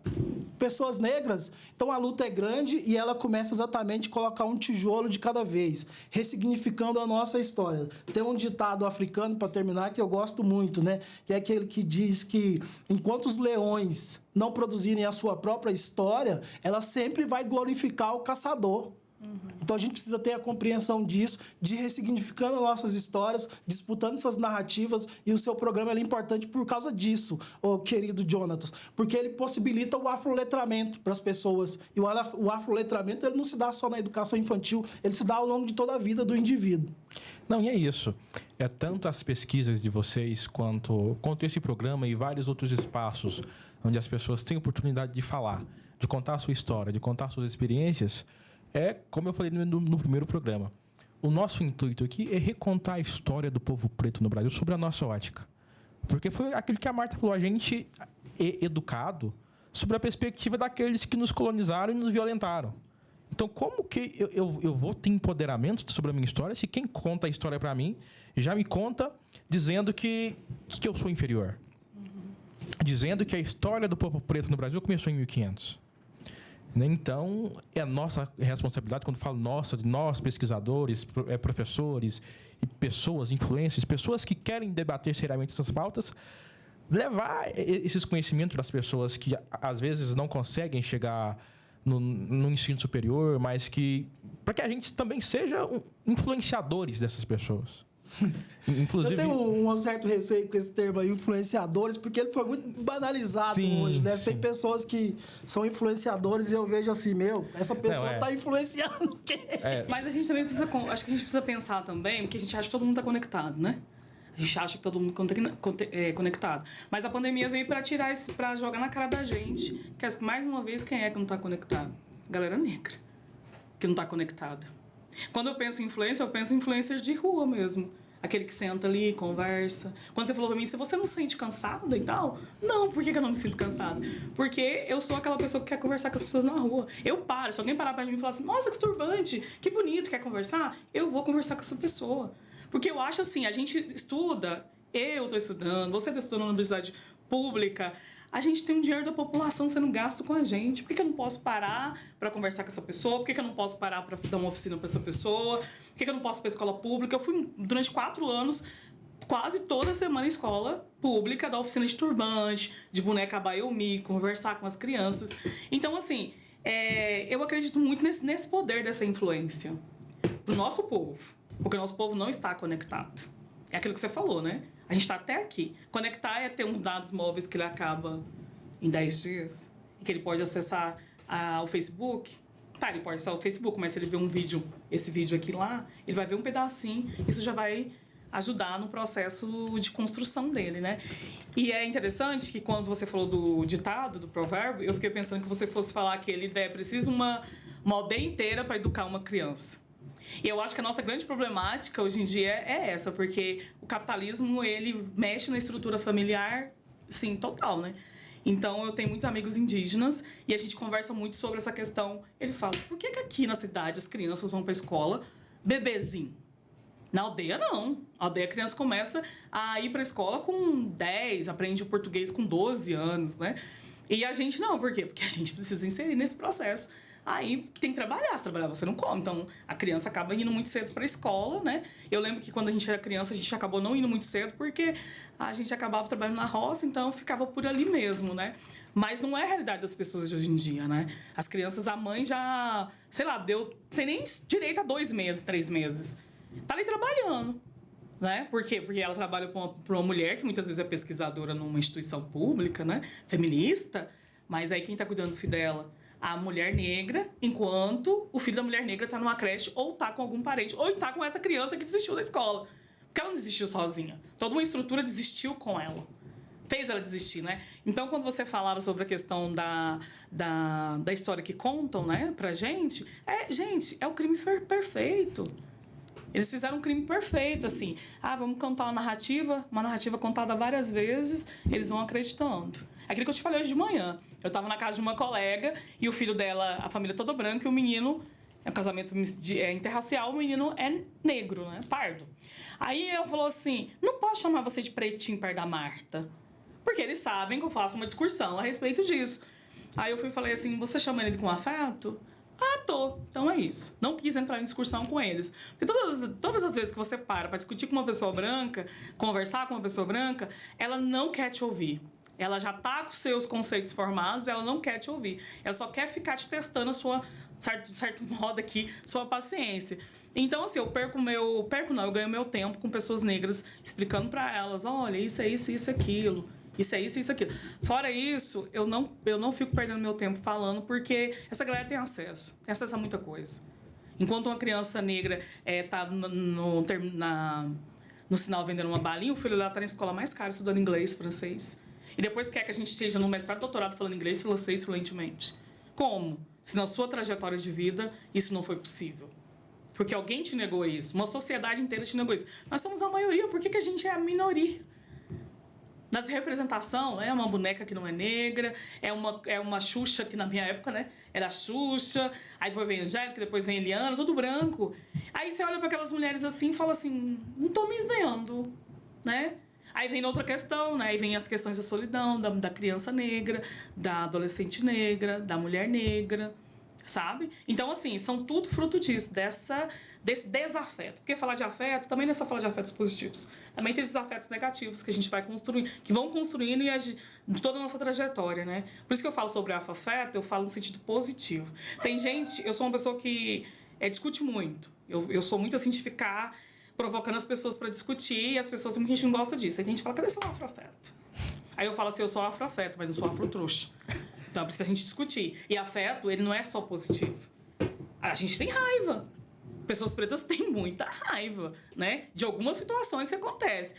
pessoas negras. Então, a luta é grande e ela começa exatamente a colocar um tijolo de cada vez, ressignificando a nossa história. Tem um ditado africano, para terminar, que eu gosto muito, né? Que é aquele que diz que, enquanto os leões não produzirem a sua própria história, ela sempre vai glorificar o caçador. Então, a gente precisa ter a compreensão disso, de ressignificando nossas histórias, disputando essas narrativas, e o seu programa é importante por causa disso, ô querido Jonatas, porque ele possibilita o afroletramento para as pessoas. E o afroletramento ele não se dá só na educação infantil, ele se dá ao longo de toda a vida do indivíduo. Não, e é isso. É tanto as pesquisas de vocês quanto esse programa e vários outros espaços onde as pessoas têm oportunidade de falar, de contar a sua história, de contar suas experiências. Como eu falei no primeiro programa, o nosso intuito aqui é recontar a história do povo preto no Brasil sobre a nossa ótica. Porque foi aquilo que a Marta falou, a gente é educado sobre a perspectiva daqueles que nos colonizaram e nos violentaram. Então, como que eu vou ter empoderamento sobre a minha história se quem conta a história para mim já me conta dizendo que eu sou inferior? Dizendo que a história do povo preto no Brasil começou em 1500. Então, é a nossa responsabilidade, quando falo nossa, de nós, pesquisadores, professores, e pessoas, influencers, pessoas que querem debater seriamente essas pautas, levar esses conhecimentos das pessoas que, às vezes, não conseguem chegar no ensino superior, mas que... para que a gente também seja influenciadores dessas pessoas. Inclusive, eu tenho um certo receio com esse termo aí, influenciadores, porque ele foi muito banalizado. Sim, hoje, né? Tem pessoas que são influenciadores e eu vejo assim, essa pessoa está influenciando o quê? Mas a gente também precisa, acho que a gente precisa pensar também, porque a gente acha que todo mundo está conectado, né? A gente acha que todo mundo é conectado. Mas a pandemia veio para jogar na cara da gente, que mais uma vez, quem é que não está conectado? Galera negra, que não está conectada. Quando eu penso em influencer, eu penso em influencer de rua mesmo. Aquele que senta ali, conversa. Quando você falou pra mim, se você não se sente cansada e tal... Não, por que eu não me sinto cansada? Porque eu sou aquela pessoa que quer conversar com as pessoas na rua. Eu paro. Se alguém parar pra mim e falar assim, nossa, que turbante, que bonito, quer conversar? Eu vou conversar com essa pessoa. Porque eu acho assim, a gente estuda, eu tô estudando, você tá estudando na universidade pública... A gente tem um dinheiro da população sendo gasto com a gente. Por que eu não posso parar para conversar com essa pessoa? Por que eu não posso parar para dar uma oficina para essa pessoa? Por que eu não posso ir para a escola pública? Eu fui, durante 4 anos, quase toda semana em escola pública, dar oficina de turbante, de boneca Abayomi, conversar com as crianças. Então, assim, eu acredito muito nesse poder dessa influência pro nosso povo. Porque o nosso povo não está conectado. É aquilo que você falou, né? A gente está até aqui. Conectar é ter uns dados móveis que ele acaba em 10 dias. E que ele pode acessar o Facebook. Tá, ele pode acessar o Facebook, mas se ele vê esse vídeo aqui lá, ele vai ver um pedacinho, isso já vai ajudar no processo de construção dele, né? E é interessante que quando você falou do ditado, do provérbio, eu fiquei pensando que você fosse falar que ele é preciso uma aldeia inteira para educar uma criança. E eu acho que a nossa grande problemática hoje em dia é essa, porque o capitalismo, ele mexe na estrutura familiar, sim, total, né? Então, eu tenho muitos amigos indígenas e a gente conversa muito sobre essa questão. Ele fala, por que aqui na cidade as crianças vão para a escola bebezinho? Na aldeia, não. Na aldeia, a criança começa a ir para a escola com 10, aprende o português com 12 anos, né? E a gente não, por quê? Porque a gente precisa inserir nesse processo. Aí tem que trabalhar, se trabalhar você não come. Então, a criança acaba indo muito cedo para a escola, né? Eu lembro que quando a gente era criança, a gente acabou não indo muito cedo porque a gente acabava trabalhando na roça, então ficava por ali mesmo, né? Mas não é a realidade das pessoas de hoje em dia, né? As crianças, a mãe já, sei lá, tem nem direito a 2 meses, 3 meses. Tá ali trabalhando, né? Por quê? Porque ela trabalha para uma mulher que muitas vezes é pesquisadora numa instituição pública, né? Feminista, mas aí quem tá cuidando do filho dela? A mulher negra, enquanto o filho da mulher negra está numa creche ou está com algum parente, ou está com essa criança que desistiu da escola. Porque ela não desistiu sozinha. Toda uma estrutura desistiu com ela. Fez ela desistir, né? Então, quando você falava sobre a questão da história que contam, né, pra gente, é o crime perfeito. Eles fizeram um crime perfeito, assim. Vamos contar uma narrativa contada várias vezes, eles vão acreditando. É aquilo que eu te falei hoje de manhã. Eu estava na casa de uma colega e o filho dela, a família toda branca, e o menino, é um casamento interracial, o menino é negro, né? Pardo. Aí ela falou assim, não posso chamar você de pretinho perto da Marta. Porque eles sabem que eu faço uma discussão a respeito disso. Aí eu falei assim, você chama ele com afeto? Tô. Então é isso. Não quis entrar em discussão com eles. Porque todas as vezes que você para discutir com uma pessoa branca, conversar com uma pessoa branca, ela não quer te ouvir. Ela já tá com seus conceitos formados, ela não quer te ouvir. Ela só quer ficar te testando a sua, certo modo aqui, sua paciência. Então, assim, eu ganho meu tempo com pessoas negras, explicando para elas, olha, isso é isso, isso, aquilo. Isso é isso, isso, aquilo. Fora isso, eu não fico perdendo meu tempo falando, porque essa galera tem acesso a muita coisa. Enquanto uma criança negra tá no sinal vendendo uma balinha, o filho dela tá na escola mais cara estudando inglês, francês. E depois quer que a gente esteja no mestrado, doutorado, falando inglês e francês fluentemente. Como? Se na sua trajetória de vida isso não foi possível. Porque alguém te negou isso. Uma sociedade inteira te negou isso. Nós somos a maioria, por que a gente é a minoria? Das representação, é uma boneca que não é negra, é uma Xuxa, que na minha época, né, era a Xuxa, aí depois vem a Angélica, depois vem a Eliana, tudo branco. Aí você olha para aquelas mulheres assim e fala assim, não tô me vendo, né? Aí vem outra questão, né? Aí vem as questões da solidão, da criança negra, da adolescente negra, da mulher negra, sabe? Então, assim, são tudo fruto disso, desse desafeto. Porque falar de afeto também não é só falar de afetos positivos. Também tem esses afetos negativos que a gente vai construindo, que vão construindo de toda a nossa trajetória, né? Por isso que eu falo sobre afeto, eu falo no sentido positivo. Tem gente, eu sou uma pessoa que discute muito. Eu sou muito assim de ficar provocando as pessoas para discutir e as pessoas, muita gente não gosta disso. Aí tem gente que fala, cadê seu afroafeto? Aí eu falo assim, eu sou afroafeto, mas não sou afrotrouxa. Então precisa a gente discutir. E afeto, ele não é só positivo. A gente tem raiva. Pessoas pretas têm muita raiva, né? De algumas situações que acontecem.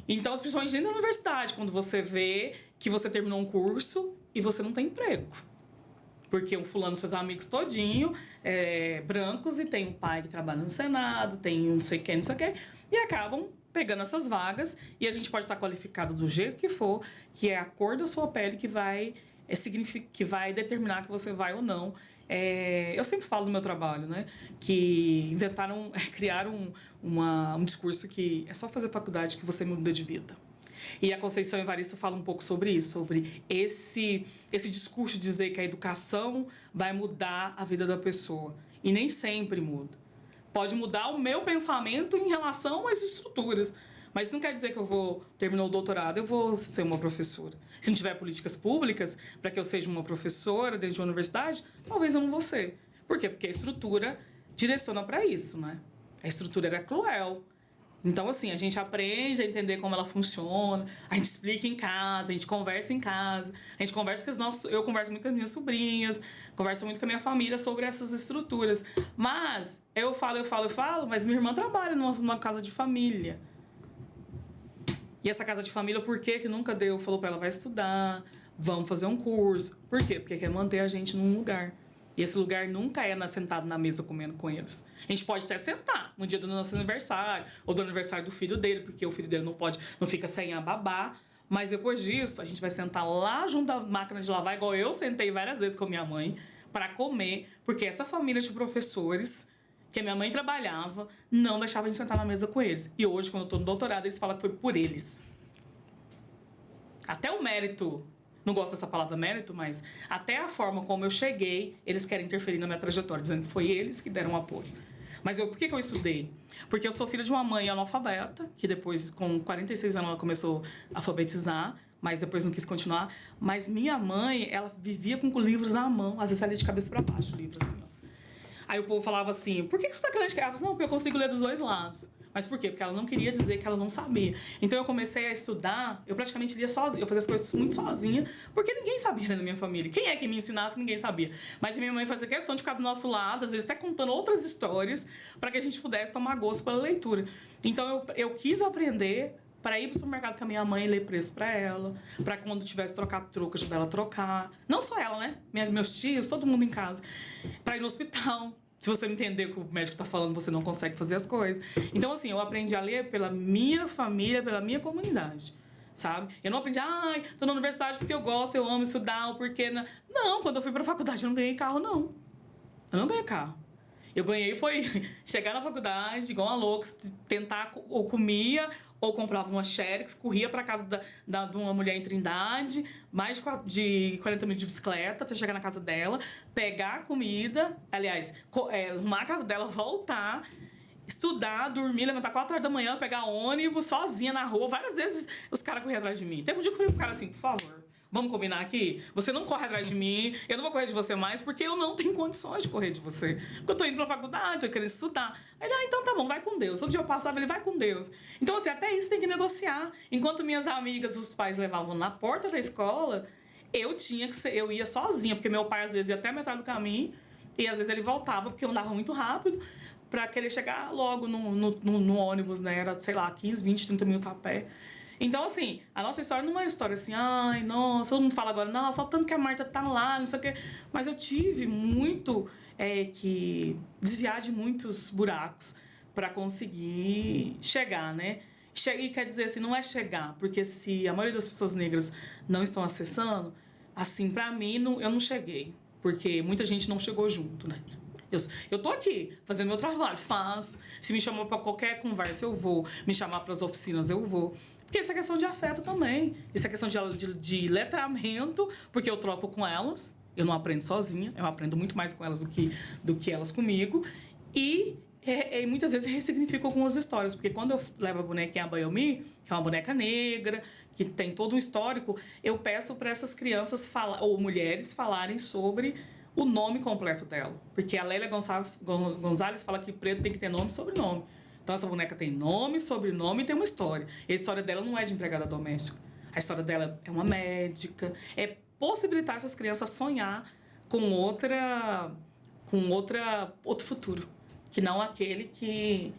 Então, principalmente dentro da universidade, quando você vê que você terminou um curso e você não tem emprego. Porque um fulano, seus amigos todinho, brancos, e tem um pai que trabalha no Senado, tem um não sei quem, e acabam pegando essas vagas, e a gente pode estar qualificado do jeito que for, que é a cor da sua pele que vai determinar que você vai ou não. Eu sempre falo do meu trabalho, né? Que criaram um discurso que é só fazer faculdade que você muda de vida. E a Conceição Evaristo fala um pouco sobre isso, sobre esse discurso de dizer que a educação vai mudar a vida da pessoa. E nem sempre muda. Pode mudar o meu pensamento em relação às estruturas. Mas isso não quer dizer que eu vou terminar o doutorado, eu vou ser uma professora. Se não tiver políticas públicas para que eu seja uma professora dentro de uma universidade, talvez eu não vou ser. Por quê? Porque a estrutura direciona para isso, né? A estrutura era cruel. Então, assim, a gente aprende a entender como ela funciona, a gente explica em casa, a gente conversa em casa, a gente conversa com eu converso muito com as minhas sobrinhas, converso muito com a minha família sobre essas estruturas. Mas eu falo, mas minha irmã trabalha numa casa de família. E essa casa de família, por que nunca deu? Falou pra ela, vai estudar, vamos fazer um curso. Por quê? Porque quer manter a gente num lugar. E esse lugar nunca é sentado na mesa comendo com eles. A gente pode até sentar no dia do nosso aniversário, ou do aniversário do filho dele, porque o filho dele não fica sem a babá. Mas depois disso, a gente vai sentar lá junto à máquina de lavar, igual eu sentei várias vezes com a minha mãe, para comer, porque essa família de professores, que a minha mãe trabalhava, não deixava a gente sentar na mesa com eles. E hoje, quando eu estou no doutorado, eles falam que foi por eles. Até o mérito... Não gosto dessa palavra mérito, mas até a forma como eu cheguei, eles querem interferir na minha trajetória, dizendo que foi eles que deram apoio. Mas por que eu estudei? Porque eu sou filha de uma mãe analfabeta, que depois, com 46 anos, ela começou a alfabetizar, mas depois não quis continuar. Mas minha mãe, ela vivia com livros na mão, às vezes ela ia de cabeça para baixo, o livro assim, ó. Aí o povo falava assim, por que você está querendo de cabeça? Ela falava, não, porque eu consigo ler dos dois lados. Mas por quê? Porque ela não queria dizer que ela não sabia. Então eu comecei a estudar, eu praticamente lia sozinha, eu fazia as coisas muito sozinha, porque ninguém sabia na minha família. Quem é que me ensinasse, ninguém sabia. Mas minha mãe fazia questão de ficar do nosso lado, às vezes até contando outras histórias, para que a gente pudesse tomar gosto pela leitura. Então eu quis aprender para ir para o supermercado com a minha mãe e ler preço para ela, para quando tivesse trocado troco, ajudar ela a trocar. Não só ela, né? Meus tios, todo mundo em casa. Para ir no hospital. Se você não entender o que o médico está falando, você não consegue fazer as coisas. Então, assim, eu aprendi a ler pela minha família, pela minha comunidade, sabe? Eu não aprendi, tô na universidade porque eu gosto, eu amo estudar, ou porque... Não, quando eu fui para a faculdade, eu não ganhei carro, não. Eu não ganhei carro. Eu ganhei foi chegar na faculdade, igual uma louca, tentar, ou comia, ou comprava uma Xerox, corria para casa de uma mulher em Trindade, mais de 40 minutos de bicicleta até chegar na casa dela, pegar a comida, aliás, arrumar a casa dela, voltar, estudar, dormir, levantar 4 horas da manhã, pegar ônibus, sozinha na rua. Várias vezes os caras corriam atrás de mim. Teve um dia que eu falei pro cara assim, por favor, vamos combinar aqui? Você não corre atrás de mim, eu não vou correr de você mais, porque eu não tenho condições de correr de você. Porque eu tô indo pra faculdade, tô querendo estudar. Aí ele, então tá bom, vai com Deus. Todo dia eu passava, ele vai com Deus. Então, assim, até isso tem que negociar. Enquanto minhas amigas, os pais levavam na porta da escola, eu ia sozinha, porque meu pai às vezes ia até a metade do caminho, e às vezes ele voltava, porque eu andava muito rápido, pra querer chegar logo no ônibus, né? Era, sei lá, 15, 20, 30 minutos a pé. Então, assim, a nossa história não é uma história assim, ai, nossa, todo mundo fala agora, nossa, só tanto que a Marta tá lá, não sei o quê. Mas eu tive muito que desviar de muitos buracos para conseguir chegar, né? E quer dizer assim, não é chegar, porque se a maioria das pessoas negras não estão acessando, assim, para mim, eu não cheguei, porque muita gente não chegou junto, né? Eu tô aqui, fazendo meu trabalho, faço. Se me chamar para qualquer conversa, eu vou. Me chamar para as oficinas, eu vou. Porque isso é questão de afeto também. Isso é questão de letramento, porque eu troco com elas. Eu não aprendo sozinha, eu aprendo muito mais com elas do que elas comigo. E muitas vezes ressignifico algumas histórias, porque quando eu levo a bonequinha Bayomi, que é uma boneca negra, que tem todo um histórico, eu peço para essas crianças ou mulheres falarem sobre o nome completo dela. Porque a Lélia Gonzalez fala que preto tem que ter nome e sobrenome. Então, essa boneca tem nome, sobrenome e tem uma história. E a história dela não é de empregada doméstica. A história dela é uma médica. É possibilitar essas crianças sonhar com outro futuro. Que não aquele que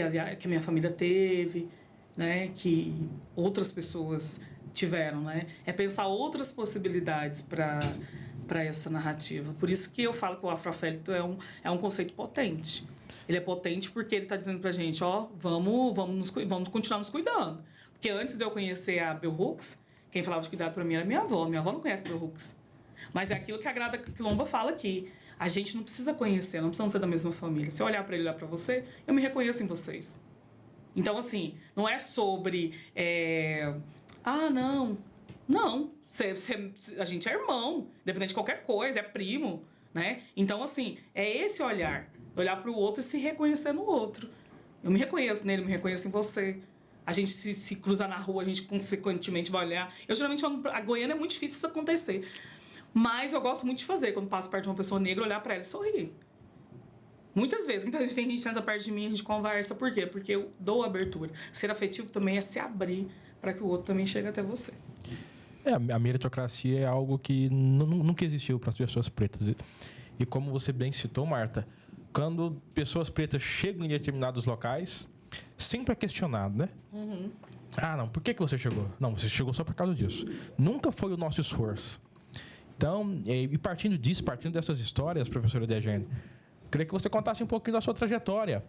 a minha família teve, né? Que outras pessoas tiveram, né? É pensar outras possibilidades para essa narrativa. Por isso que eu falo que o afroafeto é um conceito potente. Ele é potente porque ele está dizendo pra gente, vamos continuar nos cuidando. Porque antes de eu conhecer a Bell Hooks, quem falava de cuidado para mim era minha avó. Minha avó não conhece Bell Hooks. Mas é aquilo que a Grada Quilomba fala aqui. A gente não precisa conhecer, não precisamos ser da mesma família. Se eu olhar para ele e olhar para você, eu me reconheço em vocês. Então, assim, não é sobre... não. Não. A gente é irmão, independente de qualquer coisa, é primo, né? Então, assim, é esse olhar para o outro e se reconhecer no outro. Eu me reconheço nele, me reconheço em você. A gente se cruzar na rua, a gente consequentemente vai olhar. Eu geralmente, a Goiânia é muito difícil isso acontecer. Mas eu gosto muito de fazer, quando passo perto de uma pessoa negra, olhar para ela e sorrir. Muitas vezes, muita gente tem gente que senta perto de mim, a gente conversa. Por quê? Porque eu dou abertura. Ser afetivo também é se abrir para que o outro também chegue até você. A meritocracia é algo que nunca existiu para as pessoas pretas. E como você bem citou, Marta, quando pessoas pretas chegam em determinados locais, sempre é questionado, né? Ah, não, por que você chegou? Não, você chegou só por causa disso. Nunca foi o nosso esforço. Então, e partindo disso, partindo dessas histórias, professora Dejane, queria que você contasse um pouquinho da sua trajetória.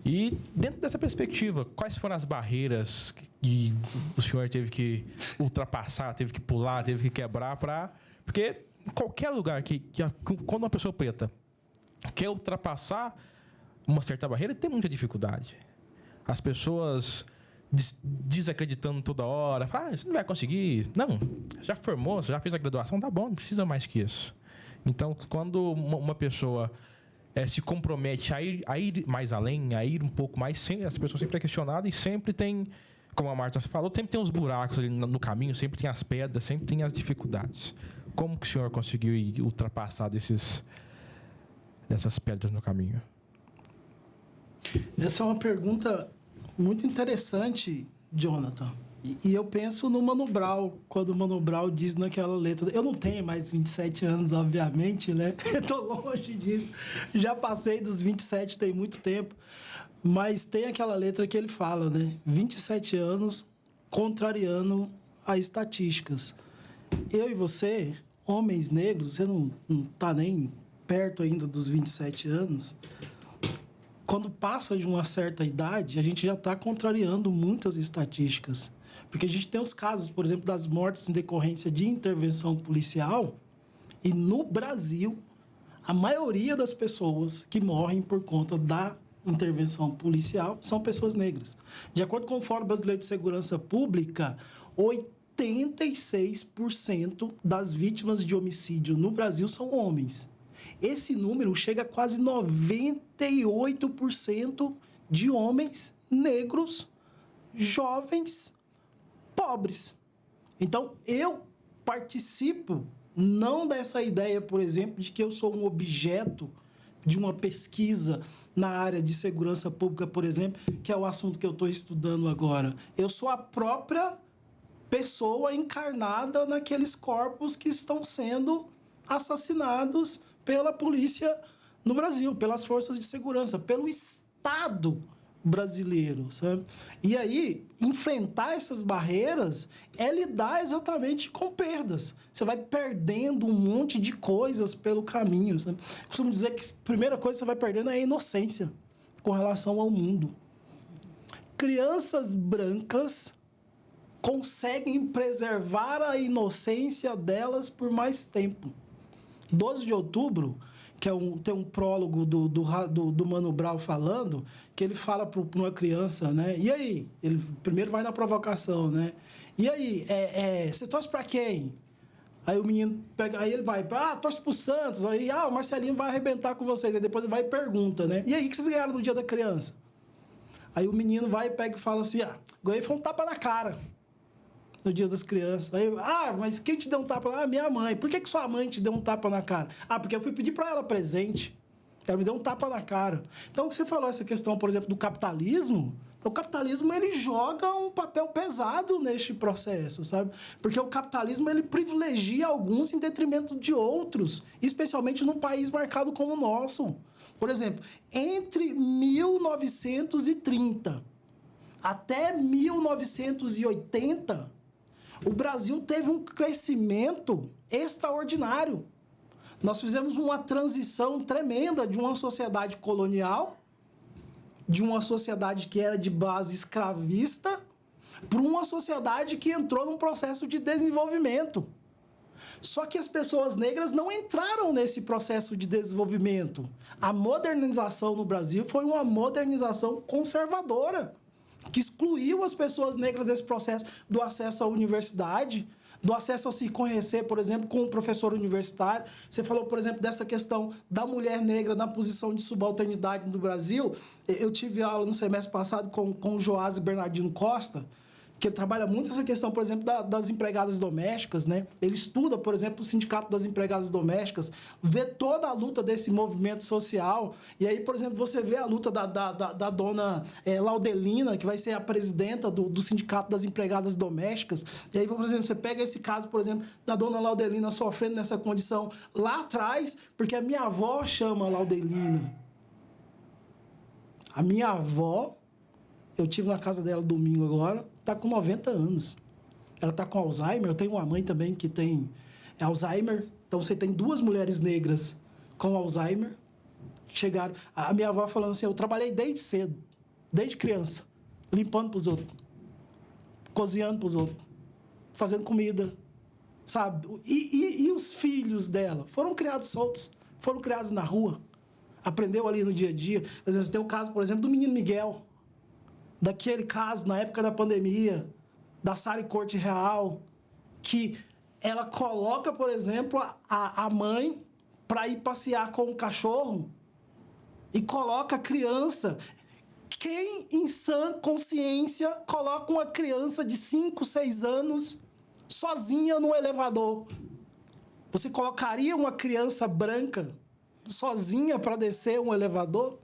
E, dentro dessa perspectiva, quais foram as barreiras que o senhor teve que ultrapassar, teve que pular, teve que quebrar para... Porque em qualquer lugar quando uma pessoa preta quer ultrapassar uma certa barreira, tem muita dificuldade. As pessoas desacreditando toda hora. Ah, você não vai conseguir. Não, já formou, já fez a graduação, tá bom, não precisa mais que isso. Então, quando uma pessoa se compromete a ir mais além, a ir um pouco mais, essa pessoa sempre é questionada e sempre tem, como a Marta falou, sempre tem uns buracos ali no caminho, sempre tem as pedras, sempre tem as dificuldades. Como que o senhor conseguiu ultrapassar dessas pedras no caminho? Essa é uma pergunta muito interessante, Jonathan. E eu penso no Mano Brown, quando o Mano Brown diz naquela letra... Eu não tenho mais 27 anos, obviamente, né? Estou longe disso. Já passei dos 27, tem muito tempo. Mas tem aquela letra que ele fala, né? 27 anos, contrariando as estatísticas. Eu e você, homens negros, você não está nem perto ainda dos 27 anos... Quando passa de uma certa idade, a gente já está contrariando muitas estatísticas. Porque a gente tem os casos, por exemplo, das mortes em decorrência de intervenção policial. E no Brasil, a maioria das pessoas que morrem por conta da intervenção policial são pessoas negras. De acordo com o Fórum Brasileiro de Segurança Pública, 86% das vítimas de homicídio no Brasil são homens. Esse número chega a quase 98% de homens negros, jovens, pobres. Então, eu participo não dessa ideia, por exemplo, de que eu sou um objeto de uma pesquisa na área de segurança pública, por exemplo, que é o assunto que eu estou estudando agora. Eu sou a própria pessoa encarnada naqueles corpos que estão sendo assassinados pela polícia no Brasil, pelas forças de segurança, pelo Estado brasileiro, sabe? E aí, enfrentar essas barreiras é lidar exatamente com perdas. Você vai perdendo um monte de coisas pelo caminho, sabe? Eu costumo dizer que a primeira coisa que você vai perdendo é a inocência com relação ao mundo. Crianças brancas conseguem preservar a inocência delas por mais tempo. 12 de outubro, que tem um prólogo do Mano Brown falando, que ele fala para uma criança, né? E aí? Ele primeiro vai na provocação, né? E aí, você torce para quem? Aí o menino pega, aí ele vai, torce pro Santos. Aí, o Marcelinho vai arrebentar com vocês. Aí depois ele vai e pergunta, né? E aí, o que vocês ganharam no dia da criança? Aí o menino vai e pega e fala assim, ganhei foi um tapa na cara. No dia das crianças. Aí, mas quem te deu um tapa? Minha mãe. Por que sua mãe te deu um tapa na cara? Porque eu fui pedir para ela presente. Ela me deu um tapa na cara. Então, o que você falou, essa questão, por exemplo, do capitalismo, o capitalismo, ele joga um papel pesado neste processo, sabe? Porque o capitalismo, ele privilegia alguns em detrimento de outros, especialmente num país marcado como o nosso. Por exemplo, entre 1930 até 1980... o Brasil teve um crescimento extraordinário. Nós fizemos uma transição tremenda de uma sociedade colonial, de uma sociedade que era de base escravista, para uma sociedade que entrou num processo de desenvolvimento. Só que as pessoas negras não entraram nesse processo de desenvolvimento. A modernização no Brasil foi uma modernização conservadora, que excluiu as pessoas negras desse processo do acesso à universidade, do acesso a se conhecer, por exemplo, com um professor universitário. Você falou, por exemplo, dessa questão da mulher negra na posição de subalternidade no Brasil. Eu tive aula no semestre passado com o Joás Bernardino Costa, que ele trabalha muito essa questão, por exemplo, das empregadas domésticas, né? Ele estuda, por exemplo, o Sindicato das Empregadas Domésticas, vê toda a luta desse movimento social, e aí, por exemplo, você vê a luta da dona Laudelina, que vai ser a presidenta do Sindicato das Empregadas Domésticas, e aí, por exemplo, você pega esse caso, por exemplo, da dona Laudelina sofrendo nessa condição lá atrás, porque a minha avó chama Laudelina. A minha avó, eu estive na casa dela domingo agora, está com 90 anos. Ela está com Alzheimer. Eu tenho uma mãe também que tem Alzheimer. Então, você tem 2 mulheres negras com Alzheimer. Chegaram... A minha avó falando assim, eu trabalhei desde cedo, desde criança, limpando para os outros, cozinhando para os outros, fazendo comida, sabe? E os filhos dela foram criados soltos, foram criados na rua, aprendeu ali no dia a dia. Às vezes, tem o caso, por exemplo, do menino Miguel, daquele caso, na época da pandemia, da Sara Corte Real, que ela coloca, por exemplo, a mãe para ir passear com o cachorro e coloca a criança. Quem, em sã consciência, coloca uma criança de 5, 6 anos sozinha no elevador? Você colocaria uma criança branca sozinha para descer um elevador?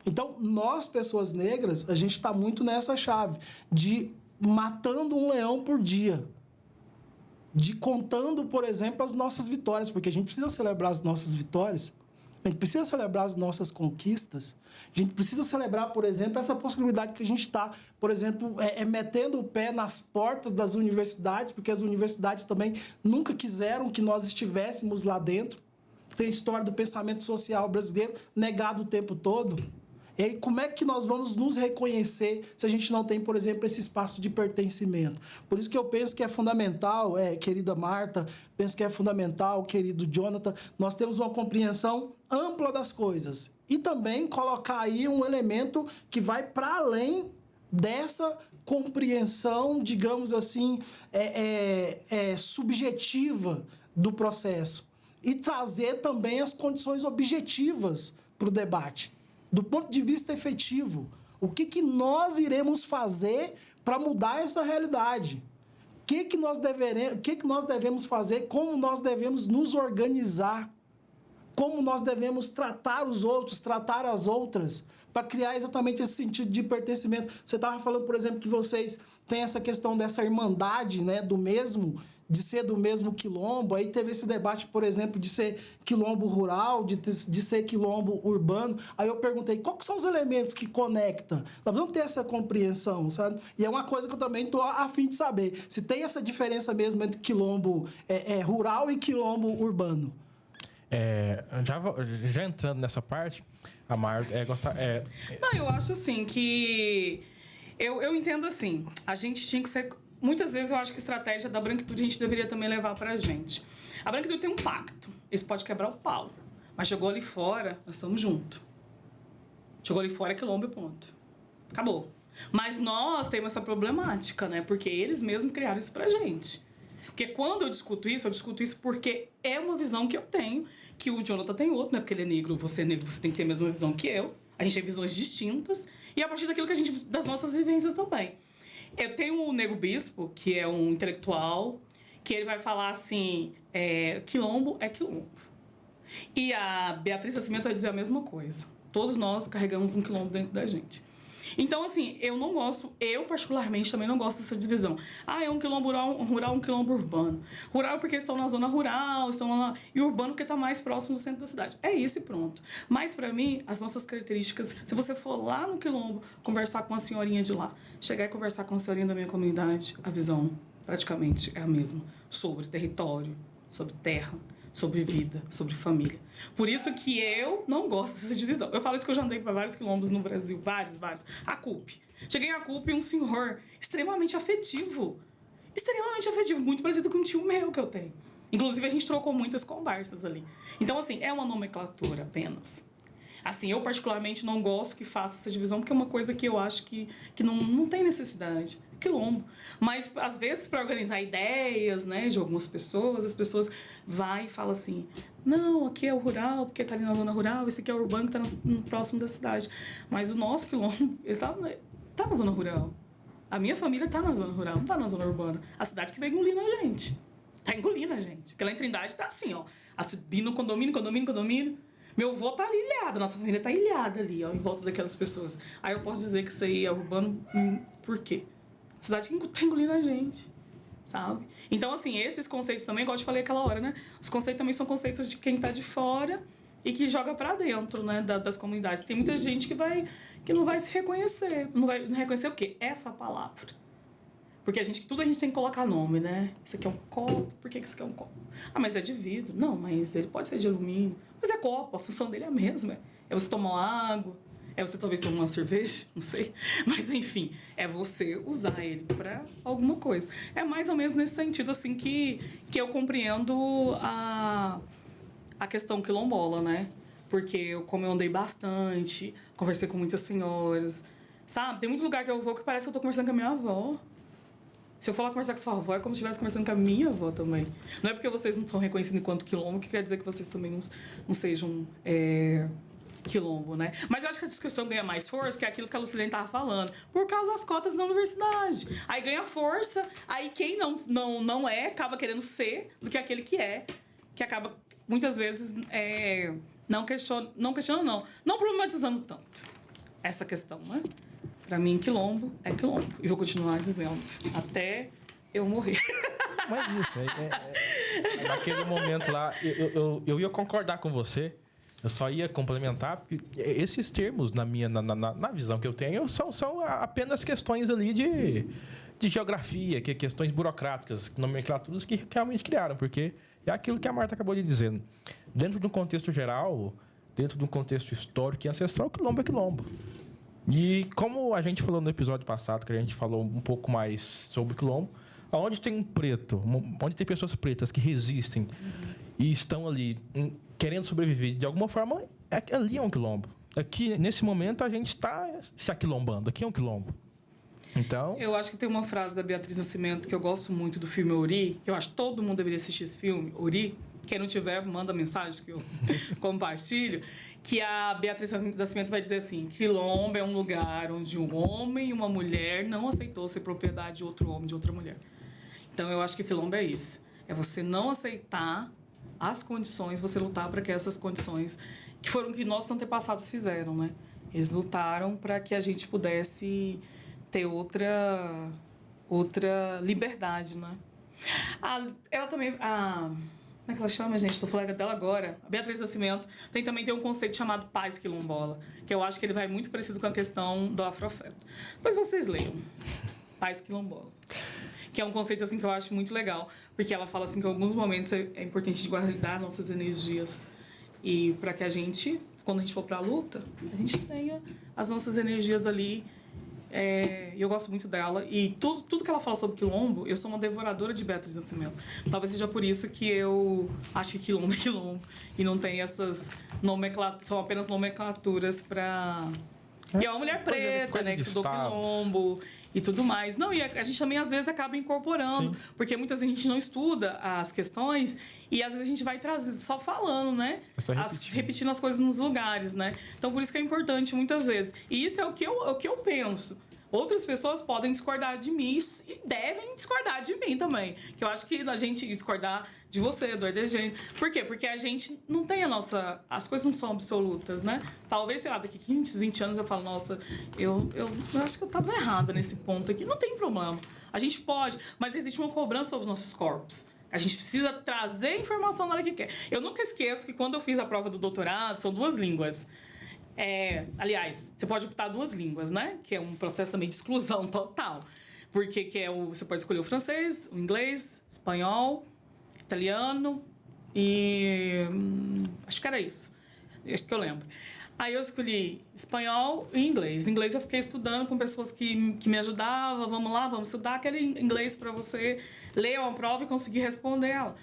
Então, nós, pessoas negras, a gente está muito nessa chave de matando um leão por dia, de contando, por exemplo, as nossas vitórias, porque a gente precisa celebrar as nossas vitórias, a gente precisa celebrar as nossas conquistas, a gente precisa celebrar, por exemplo, essa possibilidade que a gente está, por exemplo, metendo o pé nas portas das universidades, porque as universidades também nunca quiseram que nós estivéssemos lá dentro. Tem a história do pensamento social brasileiro negado o tempo todo. E aí, como é que nós vamos nos reconhecer se a gente não tem, por exemplo, esse espaço de pertencimento? Por isso que eu penso que é fundamental, querida Marta, penso que é fundamental, querido Jonathan, nós temos uma compreensão ampla das coisas. E também colocar aí um elemento que vai para além dessa compreensão, digamos assim, subjetiva do processo. E trazer também as condições objetivas para o debate. Do ponto de vista efetivo, o que nós iremos fazer para mudar essa realidade? O que nós devemos fazer? Como nós devemos nos organizar? Como nós devemos tratar os outros, tratar as outras, para criar exatamente esse sentido de pertencimento? Você estava falando, por exemplo, que vocês têm essa questão dessa irmandade, né, de ser do mesmo quilombo. Aí teve esse debate, por exemplo, de ser quilombo rural, de ser quilombo urbano. Aí eu perguntei, quais são os elementos que conectam? Nós vamos ter essa compreensão, sabe? E é uma coisa que eu também estou a fim de saber, se tem essa diferença mesmo entre quilombo rural e quilombo urbano. Já entrando nessa parte, a Marta Não, eu acho assim que... Eu entendo assim, a gente tinha que ser... Muitas vezes eu acho que a estratégia da branquitude a gente deveria também levar pra gente. A branquitude tem um pacto. Esse pode quebrar o pau. Mas chegou ali fora, nós estamos juntos. Chegou ali fora é quilombo e ponto. Acabou. Mas nós temos essa problemática, né? Porque eles mesmos criaram isso pra gente. Porque quando eu discuto isso porque é uma visão que eu tenho, que o Jonathan tem outro, né? Porque ele é negro, você tem que ter a mesma visão que eu. A gente tem visões distintas. E a partir daquilo que das nossas vivências também. Eu tenho o Nego Bispo, que é um intelectual, que ele vai falar assim, quilombo é quilombo. E a Beatriz Nascimento vai dizer a mesma coisa. Todos nós carregamos um quilombo dentro da gente. Então, assim, eu particularmente também não gosto dessa divisão. É um quilombo rural, um quilombo urbano. Rural porque estão na zona rural, e urbano porque está mais próximo do centro da cidade. É isso e pronto. Mas, para mim, as nossas características, se você for lá no quilombo, conversar com a senhorinha de lá, chegar e conversar com a senhorinha da minha comunidade, a visão praticamente é a mesma. Sobre território, sobre terra, sobre vida, sobre família. Por isso que eu não gosto dessa divisão. Eu falo isso que eu já andei para vários quilombos no Brasil, vários. A CUP. Cheguei à CUP e um senhor extremamente afetivo, muito parecido com um tio meu que eu tenho. Inclusive, a gente trocou muitas conversas ali. Então, assim, é uma nomenclatura apenas. Assim, eu particularmente não gosto que faça essa divisão, porque é uma coisa que eu acho que não tem necessidade. Quilombo. Mas, às vezes, para organizar ideias, né, de algumas pessoas, as pessoas vai e falam assim, não, aqui é o rural, porque está ali na zona rural, esse aqui é o urbano, que está no próximo da cidade. Mas o nosso quilombo, ele tá na zona rural. A minha família tá na zona rural, não tá na zona urbana. A cidade que vai engolindo a gente. Tá engolindo a gente. Porque lá em Trindade tá assim, ó. Vindo condomínio. Meu avô tá ali ilhado, nossa família tá ilhada ali, ó, em volta daquelas pessoas. Aí eu posso dizer que isso aí é urbano, por quê? A cidade tá engolindo a gente, sabe? Então, assim, esses conceitos também, igual eu te falei aquela hora, né? Os conceitos também são conceitos de quem tá de fora e que joga pra dentro, né, das comunidades. Tem muita gente que não vai se reconhecer. Não vai reconhecer o quê? Essa palavra. Porque tudo a gente tem que colocar nome, né? Isso aqui é um copo, por que isso aqui é um copo? Ah, mas é de vidro. Não, mas ele pode ser de alumínio. Mas é copo, a função dele é a mesma. É você tomar uma água, é você talvez tomar uma cerveja, não sei. Mas, enfim, é você usar ele para alguma coisa. É mais ou menos nesse sentido, assim, que eu compreendo a questão quilombola, né? Porque como eu andei bastante, conversei com muitas senhoras, sabe? Tem muito lugar que eu vou que parece que eu tô conversando com a minha avó. Se eu for lá conversar com sua avó, é como se estivesse conversando com a minha avó também. Não é porque vocês não são reconhecidos enquanto quilombo que quer dizer que vocês também não sejam quilombo, né? Mas eu acho que a discussão ganha mais força, que é aquilo que a Lucilene estava falando, por causa das cotas da universidade. Aí ganha força, aí quem não é, acaba querendo ser do que aquele que é, que acaba, muitas vezes, não problematizando tanto essa questão, né? Para mim, quilombo é quilombo. E vou continuar dizendo até eu morrer. Mas isso, naquele momento lá, eu ia concordar com você. Eu só ia complementar, porque esses termos, na visão que eu tenho, são apenas questões ali de geografia, questões burocráticas, nomenclaturas que realmente criaram, porque é aquilo que a Marta acabou de dizer. Dentro de um contexto geral, dentro de um contexto histórico e ancestral, quilombo é quilombo. E como a gente falou no episódio passado, que a gente falou um pouco mais sobre o quilombo, onde tem um preto, onde tem pessoas pretas que resistem e estão ali querendo sobreviver de alguma forma, ali é um quilombo. Aqui, nesse momento, a gente está se aquilombando. Aqui é um quilombo. Então... Eu acho que tem uma frase da Beatriz Nascimento que eu gosto muito do filme Ori, que eu acho que todo mundo deveria assistir esse filme, Ori. Quem não tiver, manda mensagem que eu compartilho. Que a Beatriz Nascimento vai dizer assim: quilombo é um lugar onde um homem e uma mulher não aceitou ser propriedade de outro homem, de outra mulher. Então, eu acho que quilombo é isso. É você não aceitar as condições, você lutar para que essas condições, que foram o que nossos antepassados fizeram, né? Eles lutaram para que a gente pudesse ter outra liberdade, né? Ela também... como é que ela chama, gente? Estou falando dela agora. A Beatriz Nascimento também tem um conceito chamado paz quilombola, que eu acho que ele vai muito parecido com a questão do afroafeto. Depois vocês leiam. Paz quilombola. Que é um conceito assim que eu acho muito legal, porque ela fala assim que em alguns momentos é importante guardar nossas energias e para que a gente, quando a gente for para a luta, a gente tenha as nossas energias ali. E eu gosto muito dela. E tudo que ela fala sobre quilombo, eu sou uma devoradora de Beatriz Nascimento. Talvez seja por isso que eu acho que quilombo é quilombo. E não tem essas nomenclaturas, são apenas nomenclaturas para... E é uma mulher preta, né, que estudou quilombo e tudo mais. Não, e a gente também, às vezes, acaba incorporando. Sim. Porque muitas vezes a gente não estuda as questões e, às vezes, a gente vai trazer só falando, né? Repetindo as coisas nos lugares, né? Então, por isso que é importante, muitas vezes. E isso é o que eu penso. Outras pessoas podem discordar de mim e devem discordar de mim também. Que eu acho que a gente discordar de você, do Ardegene. Por quê? Porque a gente não tem as coisas não são absolutas, né? Talvez, sei lá, daqui 15, 20 anos eu falo, nossa, eu acho que eu estava errada nesse ponto aqui. Não tem problema. A gente pode, mas existe uma cobrança sobre os nossos corpos. A gente precisa trazer informação na hora que quer. Eu nunca esqueço que quando eu fiz a prova do doutorado, são 2 línguas. Aliás, você pode optar 2 línguas, né? Que é um processo também de exclusão total. Porque você pode escolher o francês, o inglês, espanhol, italiano e... acho que era isso. Acho que eu lembro. Aí eu escolhi espanhol e inglês. Inglês eu fiquei estudando com pessoas que me ajudavam. Vamos lá, vamos estudar aquele inglês para você ler uma prova e conseguir responder ela.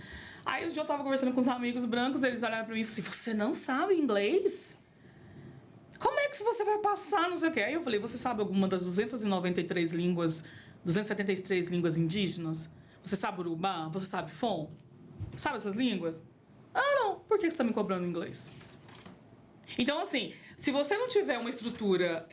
Aí um dia eu estava conversando com os amigos brancos, eles olharam para mim e falaram assim, você não sabe inglês? Como é que você vai passar, não sei o quê? Aí eu falei, você sabe alguma das 293 línguas, 273 línguas indígenas? Você sabe Urubá? Você sabe Fon? Sabe essas línguas? Ah, não. Por que você está me cobrando inglês? Então, assim, se você não tiver uma estrutura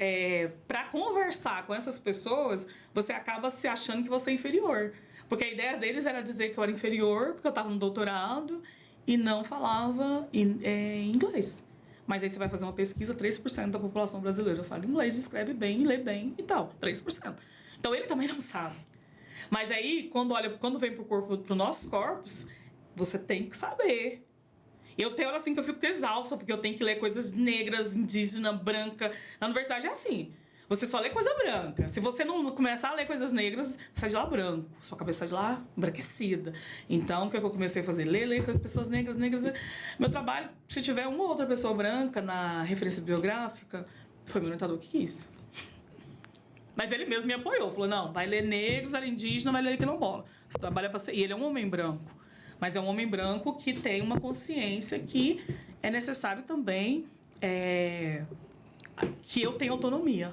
para conversar com essas pessoas, você acaba se achando que você é inferior. Porque a ideia deles era dizer que eu era inferior, porque eu estava no doutorado e não falava inglês. Mas aí você vai fazer uma pesquisa, 3% da população brasileira fala inglês, escreve bem, lê bem e tal, 3%. Então, ele também não sabe. Mas aí, quando vem para os nossos corpos, você tem que saber. Eu tenho hora assim que eu fico exausta, porque eu tenho que ler coisas negras, indígena, branca. Na universidade é assim. Você só lê coisa branca. Se você não começar a ler coisas negras, você sai de lá branco. Sua cabeça sai de lá embranquecida. Então, o que eu comecei a fazer? Ler com pessoas negras. Meu trabalho, se tiver uma ou outra pessoa branca na referência biográfica, foi meu orientador que quis. Mas ele mesmo me apoiou. Falou, não, vai ler negros, vai ler indígena, vai ler quilombola. Trabalha para ser... E ele é um homem branco. Mas é um homem branco que tem uma consciência que é necessário também que eu tenha autonomia.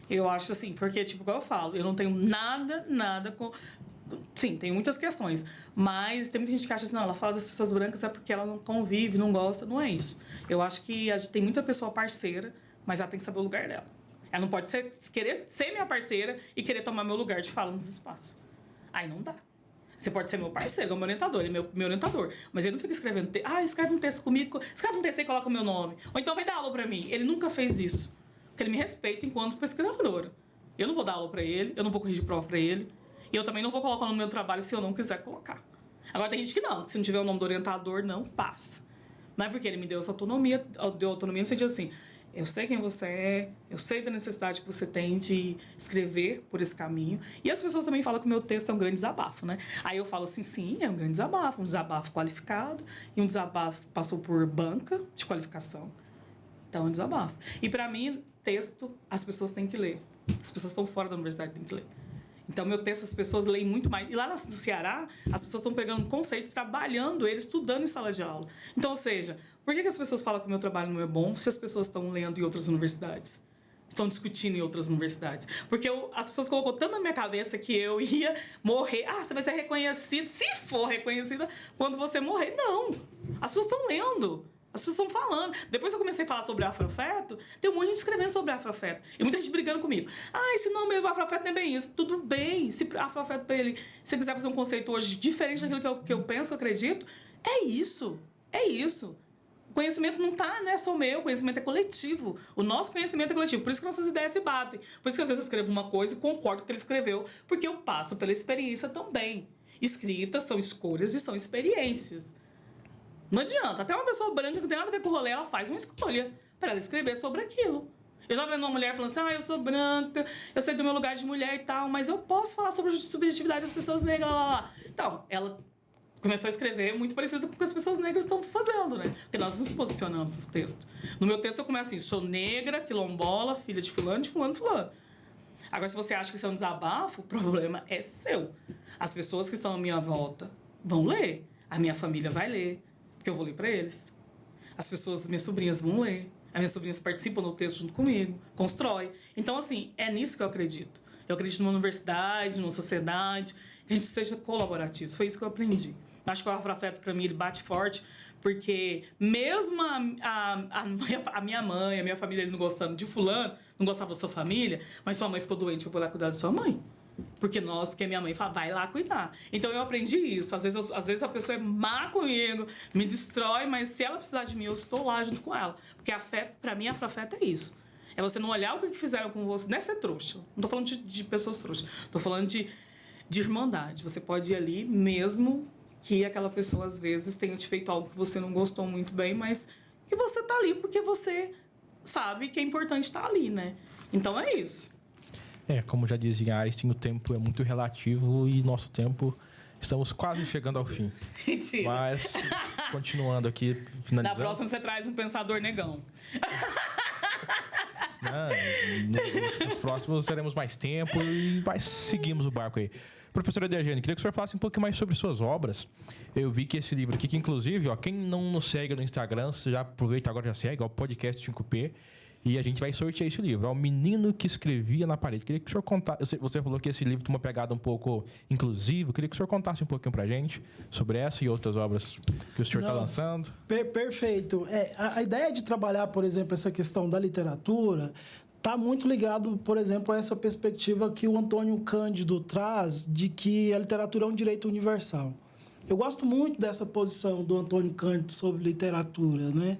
Eu acho assim, porque, tipo, como eu falo, eu não tenho nada com... Sim, tem muitas questões, mas tem muita gente que acha assim, não, ela fala das pessoas brancas é porque ela não convive, não gosta, não é isso. Eu acho que tem muita pessoa parceira, mas ela tem que saber o lugar dela. Ela não pode querer ser minha parceira e querer tomar meu lugar de fala nos espaços. Aí não dá. Você pode ser meu parceiro, meu orientador, ele é meu orientador. Mas ele não fica escrevendo texto. Escreve um texto comigo, escreve um texto e coloca o meu nome. Ou então vai dar aula pra mim. Ele nunca fez isso. Porque ele me respeita enquanto pesquisadora. Eu não vou dar aula pra ele, eu não vou corrigir prova pra ele. E eu também não vou colocar no meu trabalho se eu não quiser colocar. Agora tem gente que não, que se não tiver o nome do orientador, não passa. Não é porque ele me deu essa autonomia, deu autonomia no sentido assim... Eu sei quem você é, eu sei da necessidade que você tem de escrever por esse caminho. E as pessoas também falam que o meu texto é um grande desabafo, né? Aí eu falo assim, sim, é um grande desabafo. Um desabafo qualificado e um desabafo passou por banca de qualificação. Então, é um desabafo. E para mim, texto, as pessoas têm que ler. As pessoas estão fora da universidade, têm que ler. Então, meu texto, as pessoas leem muito mais. E lá no Ceará, as pessoas estão pegando um conceito, trabalhando ele, estudando em sala de aula. Então, ou seja, por que as pessoas falam que o meu trabalho não é bom se as pessoas estão lendo em outras universidades? Estão discutindo em outras universidades? Porque as pessoas colocou tanto na minha cabeça que eu ia morrer. Você vai ser reconhecida, se for reconhecida, quando você morrer. Não! As pessoas estão lendo. As pessoas estão falando. Depois eu comecei a falar sobre afroafeto, tem um monte de gente escrevendo sobre afroafeto. E muita gente brigando comigo. Esse nome afroafeto não é bem isso. Tudo bem. Se afroafeto para ele, se quiser fazer um conceito hoje diferente daquilo que eu penso, que eu acredito, é isso. É isso. O conhecimento não é só meu, o conhecimento é coletivo. O nosso conhecimento é coletivo. Por isso que nossas ideias se batem. Por isso que às vezes eu escrevo uma coisa e concordo com o que ele escreveu, porque eu passo pela experiência também. Escritas são escolhas e são experiências. Não adianta. Até uma pessoa branca que não tem nada a ver com o rolê, ela faz uma escolha para ela escrever sobre aquilo. Eu estava vendo uma mulher falando assim, eu sou branca, eu sei do meu lugar de mulher e tal, mas eu posso falar sobre a subjetividade das pessoas negras, lá. Então, ela começou a escrever muito parecido com o que as pessoas negras estão fazendo, né? Porque nós nos posicionamos nos textos. No meu texto eu começo assim, sou negra, quilombola, filha de fulano, fulano. Agora, se você acha que isso é um desabafo, o problema é seu. As pessoas que estão à minha volta vão ler. A minha família vai ler. Porque eu vou ler para eles. As pessoas, minhas sobrinhas vão ler. As minhas sobrinhas participam do texto junto comigo. Constrói. Então, assim, é nisso que eu acredito. Eu acredito numa universidade, numa sociedade, que a gente seja colaborativo. Foi isso que eu aprendi. Acho que o afroafeto, para mim, ele bate forte, porque mesmo a minha mãe, a minha família, ele não gostando de fulano, não gostava da sua família, mas sua mãe ficou doente, eu vou lá cuidar da sua mãe. Porque minha mãe fala, vai lá cuidar. Então, eu aprendi isso. Às vezes a pessoa é má comigo, me destrói, mas se ela precisar de mim, eu estou lá junto com ela. Porque afeto, pra mim, afroafeto é isso. É você não olhar o que fizeram com você. Não é ser trouxa. Não tô falando de pessoas trouxas. Tô falando de irmandade. Você pode ir ali mesmo que aquela pessoa, às vezes, tenha te feito algo que você não gostou muito bem, mas que você tá ali porque você sabe que é importante estar ali, né? Então, é isso. Como já dizia Einstein, o tempo é muito relativo e nosso tempo... Estamos quase chegando ao fim. Mentira. Mas, continuando aqui, finalizando... Na próxima, você traz um pensador negão. Nos próximos teremos mais tempo e seguimos o barco aí. Professora Dejanne, queria que o senhor falasse um pouco mais sobre suas obras. Eu vi que esse livro aqui, que inclusive, quem não nos segue no Instagram, você já aproveita agora, já segue, o podcast 5P. E a gente vai sortear esse livro. O Menino que Escrevia na Parede. Queria que o senhor contasse... Você falou que esse livro tem uma pegada um pouco inclusiva. Queria que o senhor contasse um pouquinho pra gente sobre essa e outras obras que o senhor está lançando. Perfeito. A ideia de trabalhar, por exemplo, essa questão da literatura está muito ligado, por exemplo, a essa perspectiva que o Antônio Cândido traz de que a literatura é um direito universal. Eu gosto muito dessa posição do Antônio Cândido sobre literatura, né?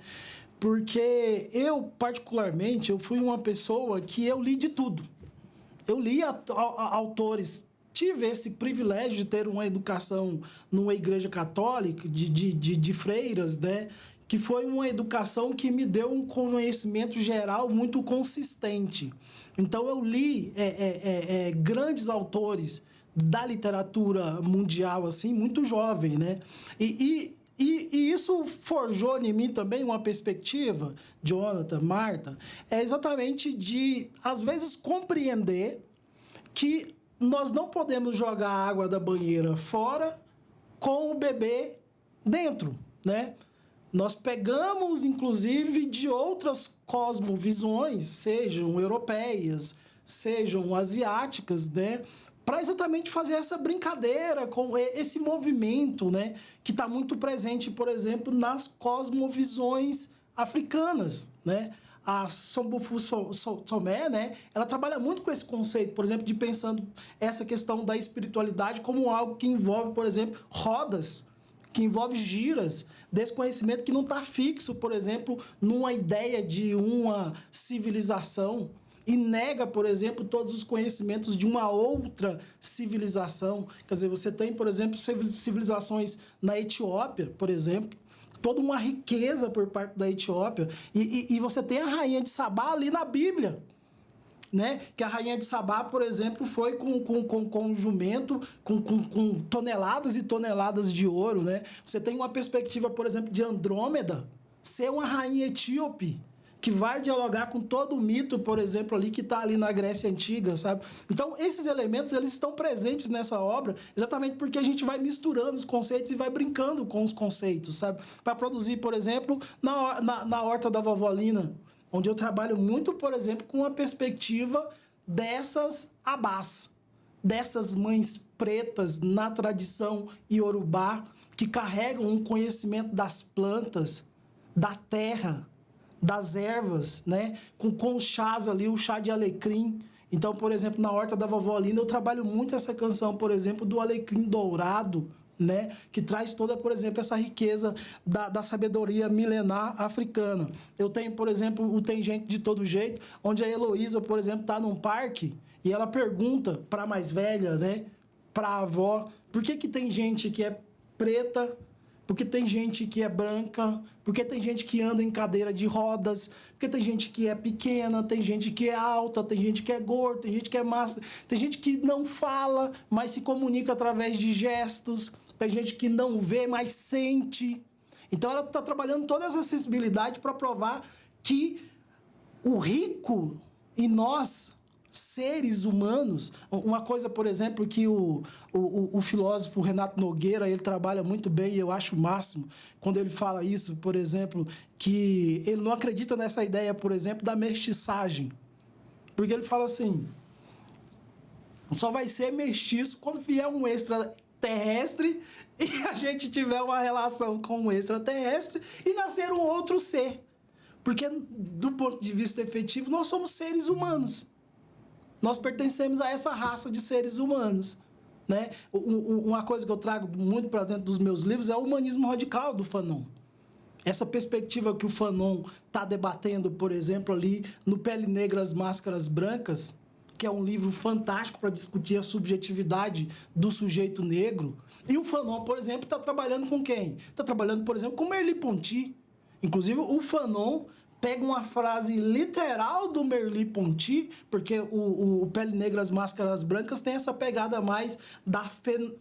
Porque eu, particularmente, eu fui uma pessoa que eu li de tudo. Eu li autores, tive esse privilégio de ter uma educação numa igreja católica, de freiras, né? Que foi uma educação que me deu um conhecimento geral muito consistente. Então, eu li grandes autores da literatura mundial, assim, muito jovem, né? E isso forjou em mim também uma perspectiva, Jonathan, Marta, exatamente de, às vezes, compreender que nós não podemos jogar a água da banheira fora com o bebê dentro, né? Nós pegamos, inclusive, de outras cosmovisões, sejam europeias, sejam asiáticas, né? Para exatamente fazer essa brincadeira com esse movimento, né? Que está muito presente, por exemplo, nas cosmovisões africanas, né? A Sombofu Somé, né? Ela trabalha muito com esse conceito, por exemplo, de pensando essa questão da espiritualidade como algo que envolve, por exemplo, rodas, que envolve giras, desse conhecimento que não está fixo, por exemplo, numa ideia de uma civilização e nega, por exemplo, todos os conhecimentos de uma outra civilização. Quer dizer, você tem, por exemplo, civilizações na Etiópia, por exemplo, toda uma riqueza por parte da Etiópia, e você tem a rainha de Sabá ali na Bíblia, né? Que a rainha de Sabá, por exemplo, foi com um jumento, com toneladas e toneladas de ouro, né? Você tem uma perspectiva, por exemplo, de Andrômeda ser uma rainha etíope, que vai dialogar com todo o mito, por exemplo, ali que está ali na Grécia Antiga, sabe? Então, esses elementos, eles estão presentes nessa obra exatamente porque a gente vai misturando os conceitos e vai brincando com os conceitos, sabe? Para produzir, por exemplo, na Horta da Vovó Lina, onde eu trabalho muito, por exemplo, com a perspectiva dessas abás, dessas mães pretas na tradição iorubá, que carregam um conhecimento das plantas, da terra, das ervas, né? Com os chás ali, o chá de alecrim. Então, por exemplo, na Horta da Vovó Linda, eu trabalho muito essa canção, por exemplo, do alecrim dourado, né? Que traz toda, por exemplo, essa riqueza da sabedoria milenar africana. Eu tenho, por exemplo, o Tem Gente de Todo Jeito, onde a Heloísa, por exemplo, está num parque e ela pergunta para a mais velha, né? Para a avó, por que tem gente que é preta, porque tem gente que é branca, porque tem gente que anda em cadeira de rodas, porque tem gente que é pequena, tem gente que é alta, tem gente que é gorda, tem gente que é massa, tem gente que não fala, mas se comunica através de gestos, tem gente que não vê, mas sente. Então, ela está trabalhando toda essa sensibilidade para provar que o rico e nós, seres humanos, uma coisa, por exemplo, que o filósofo Renato Nogueira, ele trabalha muito bem, e eu acho o máximo, quando ele fala isso, por exemplo, que ele não acredita nessa ideia, por exemplo, da mestiçagem. Porque ele fala assim, só vai ser mestiço quando vier um extraterrestre e a gente tiver uma relação com um extraterrestre e nascer um outro ser. Porque, do ponto de vista efetivo, nós somos seres humanos. Nós pertencemos a essa raça de seres humanos, né? Uma coisa que eu trago muito para dentro dos meus livros é o humanismo radical do Fanon. Essa perspectiva que o Fanon está debatendo, por exemplo, ali no Pele Negra, as Máscaras Brancas, que é um livro fantástico para discutir a subjetividade do sujeito negro. E o Fanon, por exemplo, está trabalhando com quem? Está trabalhando, por exemplo, com Merleau-Ponty. Inclusive, o Fanon pega uma frase literal do Merleau-Ponty, porque o Pele Negra, as Máscaras Brancas tem essa pegada mais da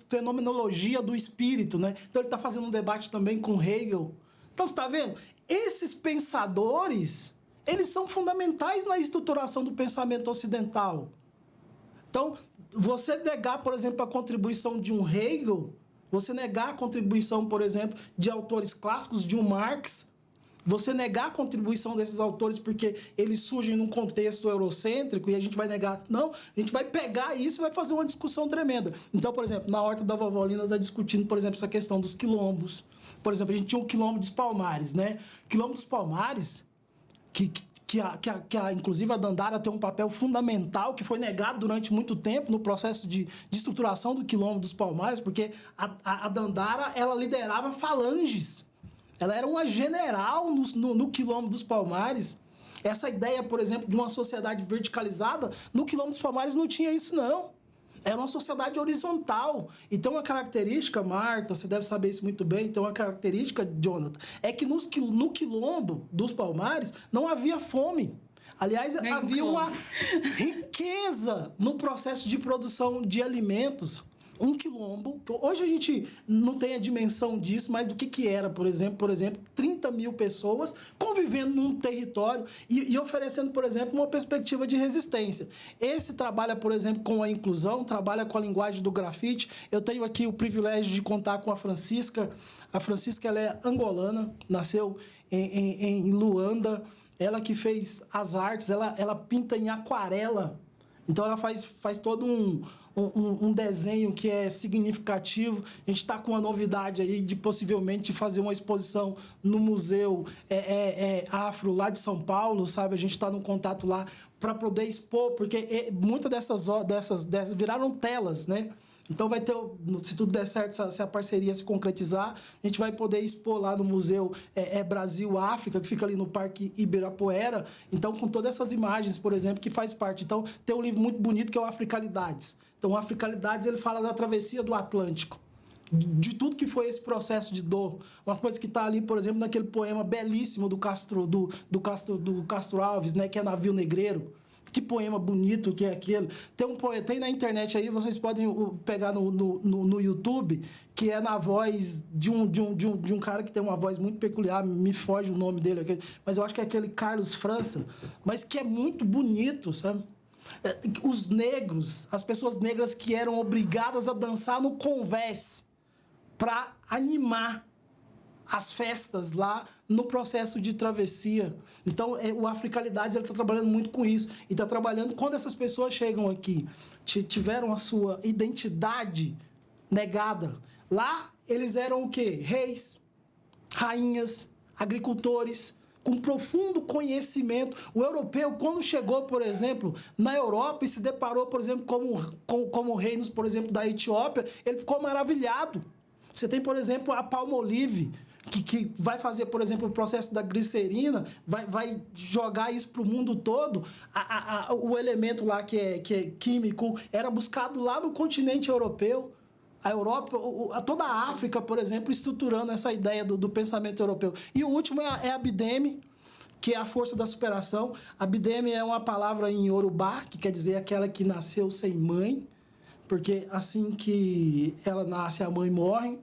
fenomenologia do espírito, né? Então, ele está fazendo um debate também com Hegel. Então, você está vendo? Esses pensadores, eles são fundamentais na estruturação do pensamento ocidental. Então, você negar, por exemplo, a contribuição de um Hegel, você negar a contribuição, por exemplo, de autores clássicos, de um Marx, você negar a contribuição desses autores porque eles surgem num contexto eurocêntrico e a gente vai negar. Não, a gente vai pegar isso e vai fazer uma discussão tremenda. Então, por exemplo, na Horta da Vovó Lina está discutindo, por exemplo, essa questão dos quilombos. Por exemplo, a gente tinha um quilombo dos Palmares, né? Quilombo dos Palmares, inclusive a Dandara tem um papel fundamental que foi negado durante muito tempo no processo de estruturação do Quilombo dos Palmares, porque a Dandara, ela liderava falanges. Ela era uma general no Quilombo dos Palmares. Essa ideia, por exemplo, de uma sociedade verticalizada, no Quilombo dos Palmares não tinha isso, não. Era uma sociedade horizontal. E tem uma característica, Marta, você deve saber isso muito bem, tem uma característica, Jonathan, é que no Quilombo dos Palmares não havia fome. Aliás, havia uma riqueza no processo de produção de alimentos. Um quilombo, hoje a gente não tem a dimensão disso, mas do que era, por exemplo, 30 mil pessoas convivendo num território e oferecendo, por exemplo, uma perspectiva de resistência. Esse trabalha, por exemplo, com a inclusão, trabalha com a linguagem do grafite. Eu tenho aqui o privilégio de contar com a Francisca. A Francisca, ela é angolana, nasceu em Luanda. Ela que fez as artes, ela pinta em aquarela. Então, ela faz todo um desenho que é significativo. A gente está com uma novidade aí de possivelmente fazer uma exposição no Museu Afro lá de São Paulo, sabe? A gente está no contato lá para poder expor, porque muitas dessas viraram telas, né? Então vai ter, se tudo der certo, se a parceria se concretizar, a gente vai poder expor lá no Museu Brasil-África, que fica ali no Parque Ibirapuera. Então, com todas essas imagens, por exemplo, que faz parte. Então, tem um livro muito bonito que é o Africanidades. Então, o Africanidades, ele fala da travessia do Atlântico, de tudo que foi esse processo de dor. Uma coisa que está ali, por exemplo, naquele poema belíssimo do Castro Alves, né, que é Navio Negreiro. Que poema bonito que é aquele. Tem na internet aí, vocês podem pegar no YouTube, que é na voz de um cara que tem uma voz muito peculiar, me foge o nome dele, mas eu acho que é aquele Carlos França, mas que é muito bonito, sabe? Os negros, as pessoas negras que eram obrigadas a dançar no convés para animar as festas lá no processo de travessia. Então, o Africanidades está trabalhando muito com isso. E está trabalhando quando essas pessoas chegam aqui, tiveram a sua identidade negada. Lá, eles eram o quê? Reis, rainhas, agricultores, com profundo conhecimento. O europeu, quando chegou, por exemplo, na Europa e se deparou, por exemplo, como reinos, por exemplo, da Etiópia, ele ficou maravilhado. Você tem, por exemplo, a Palmolive, que vai fazer, por exemplo, o processo da glicerina, vai jogar isso para o mundo todo. O elemento lá que é químico era buscado lá no continente europeu. A Europa, toda a África, por exemplo, estruturando essa ideia do pensamento europeu. E o último é a Bideme, que é a força da superação. A Bideme é uma palavra em Yorubá, que quer dizer aquela que nasceu sem mãe, porque assim que ela nasce, a mãe morre.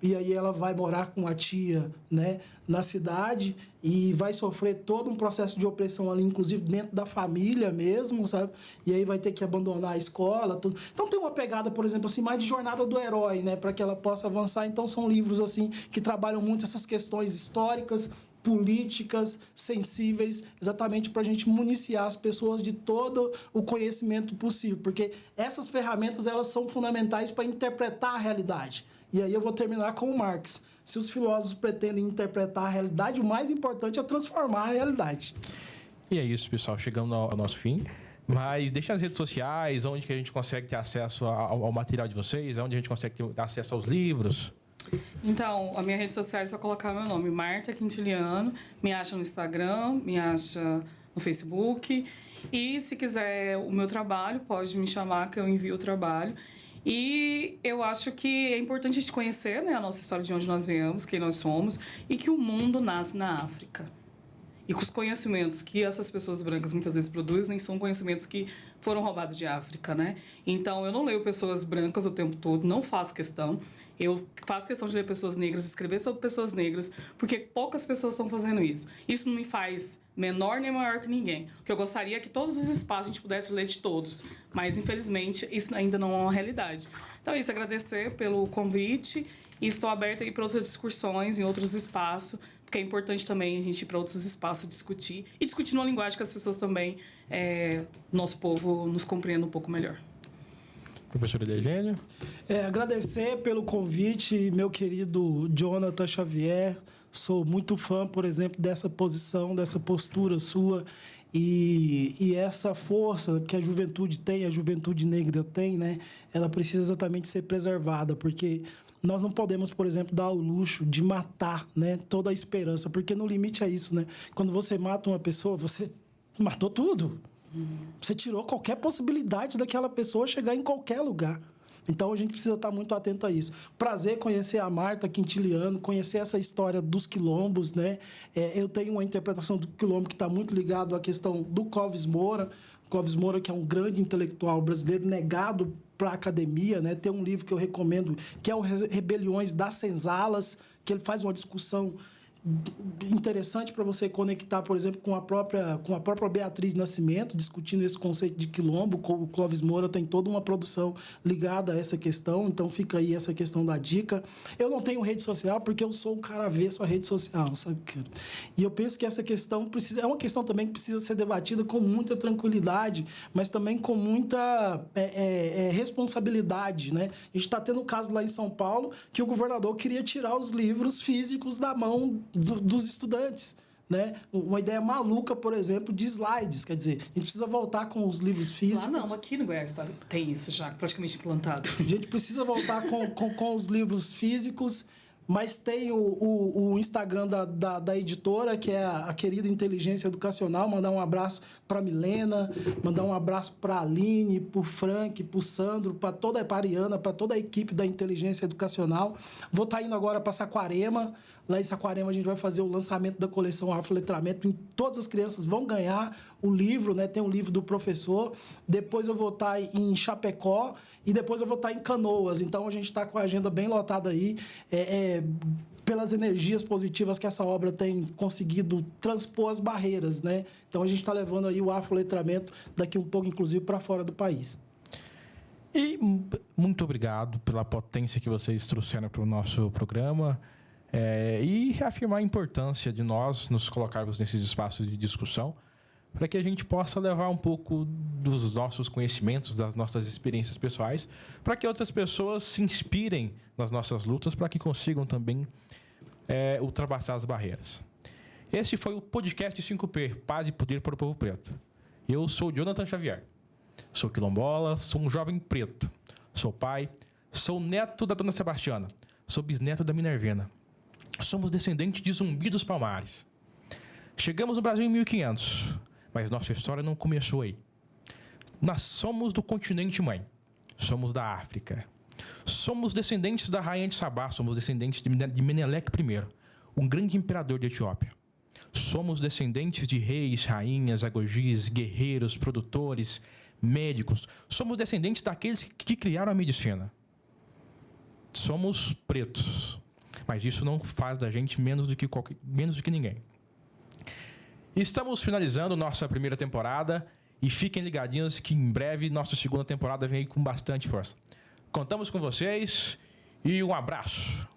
E aí ela vai morar com a tia, né, na cidade e vai sofrer todo um processo de opressão ali, inclusive dentro da família mesmo, sabe? E aí vai ter que abandonar a escola, tudo. Então tem uma pegada, por exemplo, assim, mais de jornada do herói, né, para que ela possa avançar. Então são livros assim que trabalham muito essas questões históricas, políticas, sensíveis, exatamente para a gente municiar as pessoas de todo o conhecimento possível, porque essas ferramentas elas são fundamentais para interpretar a realidade. E aí eu vou terminar com o Marx. Se os filósofos pretendem interpretar a realidade, o mais importante é transformar a realidade. E é isso, pessoal. Chegamos ao nosso fim. Mas deixa as redes sociais, onde que a gente consegue ter acesso ao material de vocês, onde a gente consegue ter acesso aos livros. Então, a minha rede social é só colocar meu nome, Marta Quintiliano. Me acha no Instagram, me acha no Facebook. E se quiser o meu trabalho, pode me chamar que eu envio o trabalho. E eu acho que é importante a gente conhecer, né, a nossa história, de onde nós viemos, quem nós somos, e que o mundo nasce na África. E que os conhecimentos que essas pessoas brancas muitas vezes produzem são conhecimentos que foram roubados de África, né? Então, eu não leio pessoas brancas o tempo todo, não faço questão. Eu faço questão de ler pessoas negras, escrever sobre pessoas negras, porque poucas pessoas estão fazendo isso. Isso não me faz menor nem maior que ninguém. O que eu gostaria é que todos os espaços a gente pudesse ler de todos, mas, infelizmente, isso ainda não é uma realidade. Então, é isso, agradecer pelo convite e estou aberta aí para outras discussões em outros espaços, porque é importante também a gente ir para outros espaços discutir e discutir numa linguagem que as pessoas também, nosso povo, nos compreenda um pouco melhor. Professor Edegênio. Agradecer pelo convite, meu querido Jonathan Xavier. Sou muito fã, por exemplo, dessa posição, dessa postura sua. E essa força que a juventude tem, a juventude negra tem, né? Ela precisa exatamente ser preservada, porque nós não podemos, por exemplo, dar o luxo de matar, né, toda a esperança, porque no limite é isso, né? Quando você mata uma pessoa, você matou tudo. Você tirou qualquer possibilidade daquela pessoa chegar em qualquer lugar. Então, a gente precisa estar muito atento a isso. Prazer conhecer a Marta Quintiliano, conhecer essa história dos quilombos, né? Eu tenho uma interpretação do quilombo que está muito ligado à questão do Clóvis Moura. Clóvis Moura, que é um grande intelectual brasileiro, negado para a academia, né? Tem um livro que eu recomendo, que é o Rebeliões das Senzalas, que ele faz uma discussão interessante para você conectar, por exemplo, com a própria Beatriz Nascimento, discutindo esse conceito de quilombo. O Clóvis Moura tem toda uma produção ligada a essa questão, então fica aí essa questão da dica. Eu não tenho rede social porque eu sou um cara avesso à rede social, sabe, cara? E eu penso que essa questão é uma questão também que precisa ser debatida com muita tranquilidade, mas também com muita responsabilidade, né? A gente está tendo um caso lá em São Paulo que o governador queria tirar os livros físicos da mão dos estudantes, né? Uma ideia maluca, por exemplo, de slides. Quer dizer, a gente precisa voltar com os livros físicos. Lá não, aqui no Goiás tem isso já praticamente implantado. A gente precisa voltar com os livros físicos, mas tem o Instagram da editora, que é a querida Inteligência Educacional. Mandar um abraço para a Milena, mandar um abraço para a Aline, para o Frank, para o Sandro, para toda a Ariana, para toda a equipe da Inteligência Educacional. Vou estar indo agora para Saquarema. Lá em Saquarema a gente vai fazer o lançamento da coleção Afroletramento. Todas as crianças vão ganhar o livro, né? Tem um livro do professor. Depois eu vou estar em Chapecó e depois eu vou estar em Canoas. Então a gente está com a agenda bem lotada aí, pelas energias positivas que essa obra tem conseguido transpor as barreiras, né? Então a gente está levando aí o afroletramento daqui um pouco, inclusive, para fora do país. E muito obrigado pela potência que vocês trouxeram para o nosso programa. E reafirmar a importância de nós nos colocarmos nesses espaços de discussão para que a gente possa levar um pouco dos nossos conhecimentos, das nossas experiências pessoais, para que outras pessoas se inspirem nas nossas lutas, para que consigam também ultrapassar as barreiras. Esse foi o podcast 5P, Paz e Poder para o Povo Preto. Eu sou Jonathan Xavier, sou quilombola, sou um jovem preto, sou pai, sou neto da Dona Sebastiana, sou bisneto da Minervina. Somos descendentes de Zumbi dos Palmares. Chegamos no Brasil em 1500, mas nossa história não começou aí. Nós somos do continente mãe. Somos da África. Somos descendentes da rainha de Sabá. Somos descendentes de Meneleque I, um grande imperador da Etiópia. Somos descendentes de reis, rainhas, agogis, guerreiros, produtores, médicos. Somos descendentes daqueles que criaram a medicina. Somos pretos. Mas isso não faz da gente menos do que ninguém. Estamos finalizando nossa primeira temporada e fiquem ligadinhos que em breve nossa segunda temporada vem aí com bastante força. Contamos com vocês e um abraço.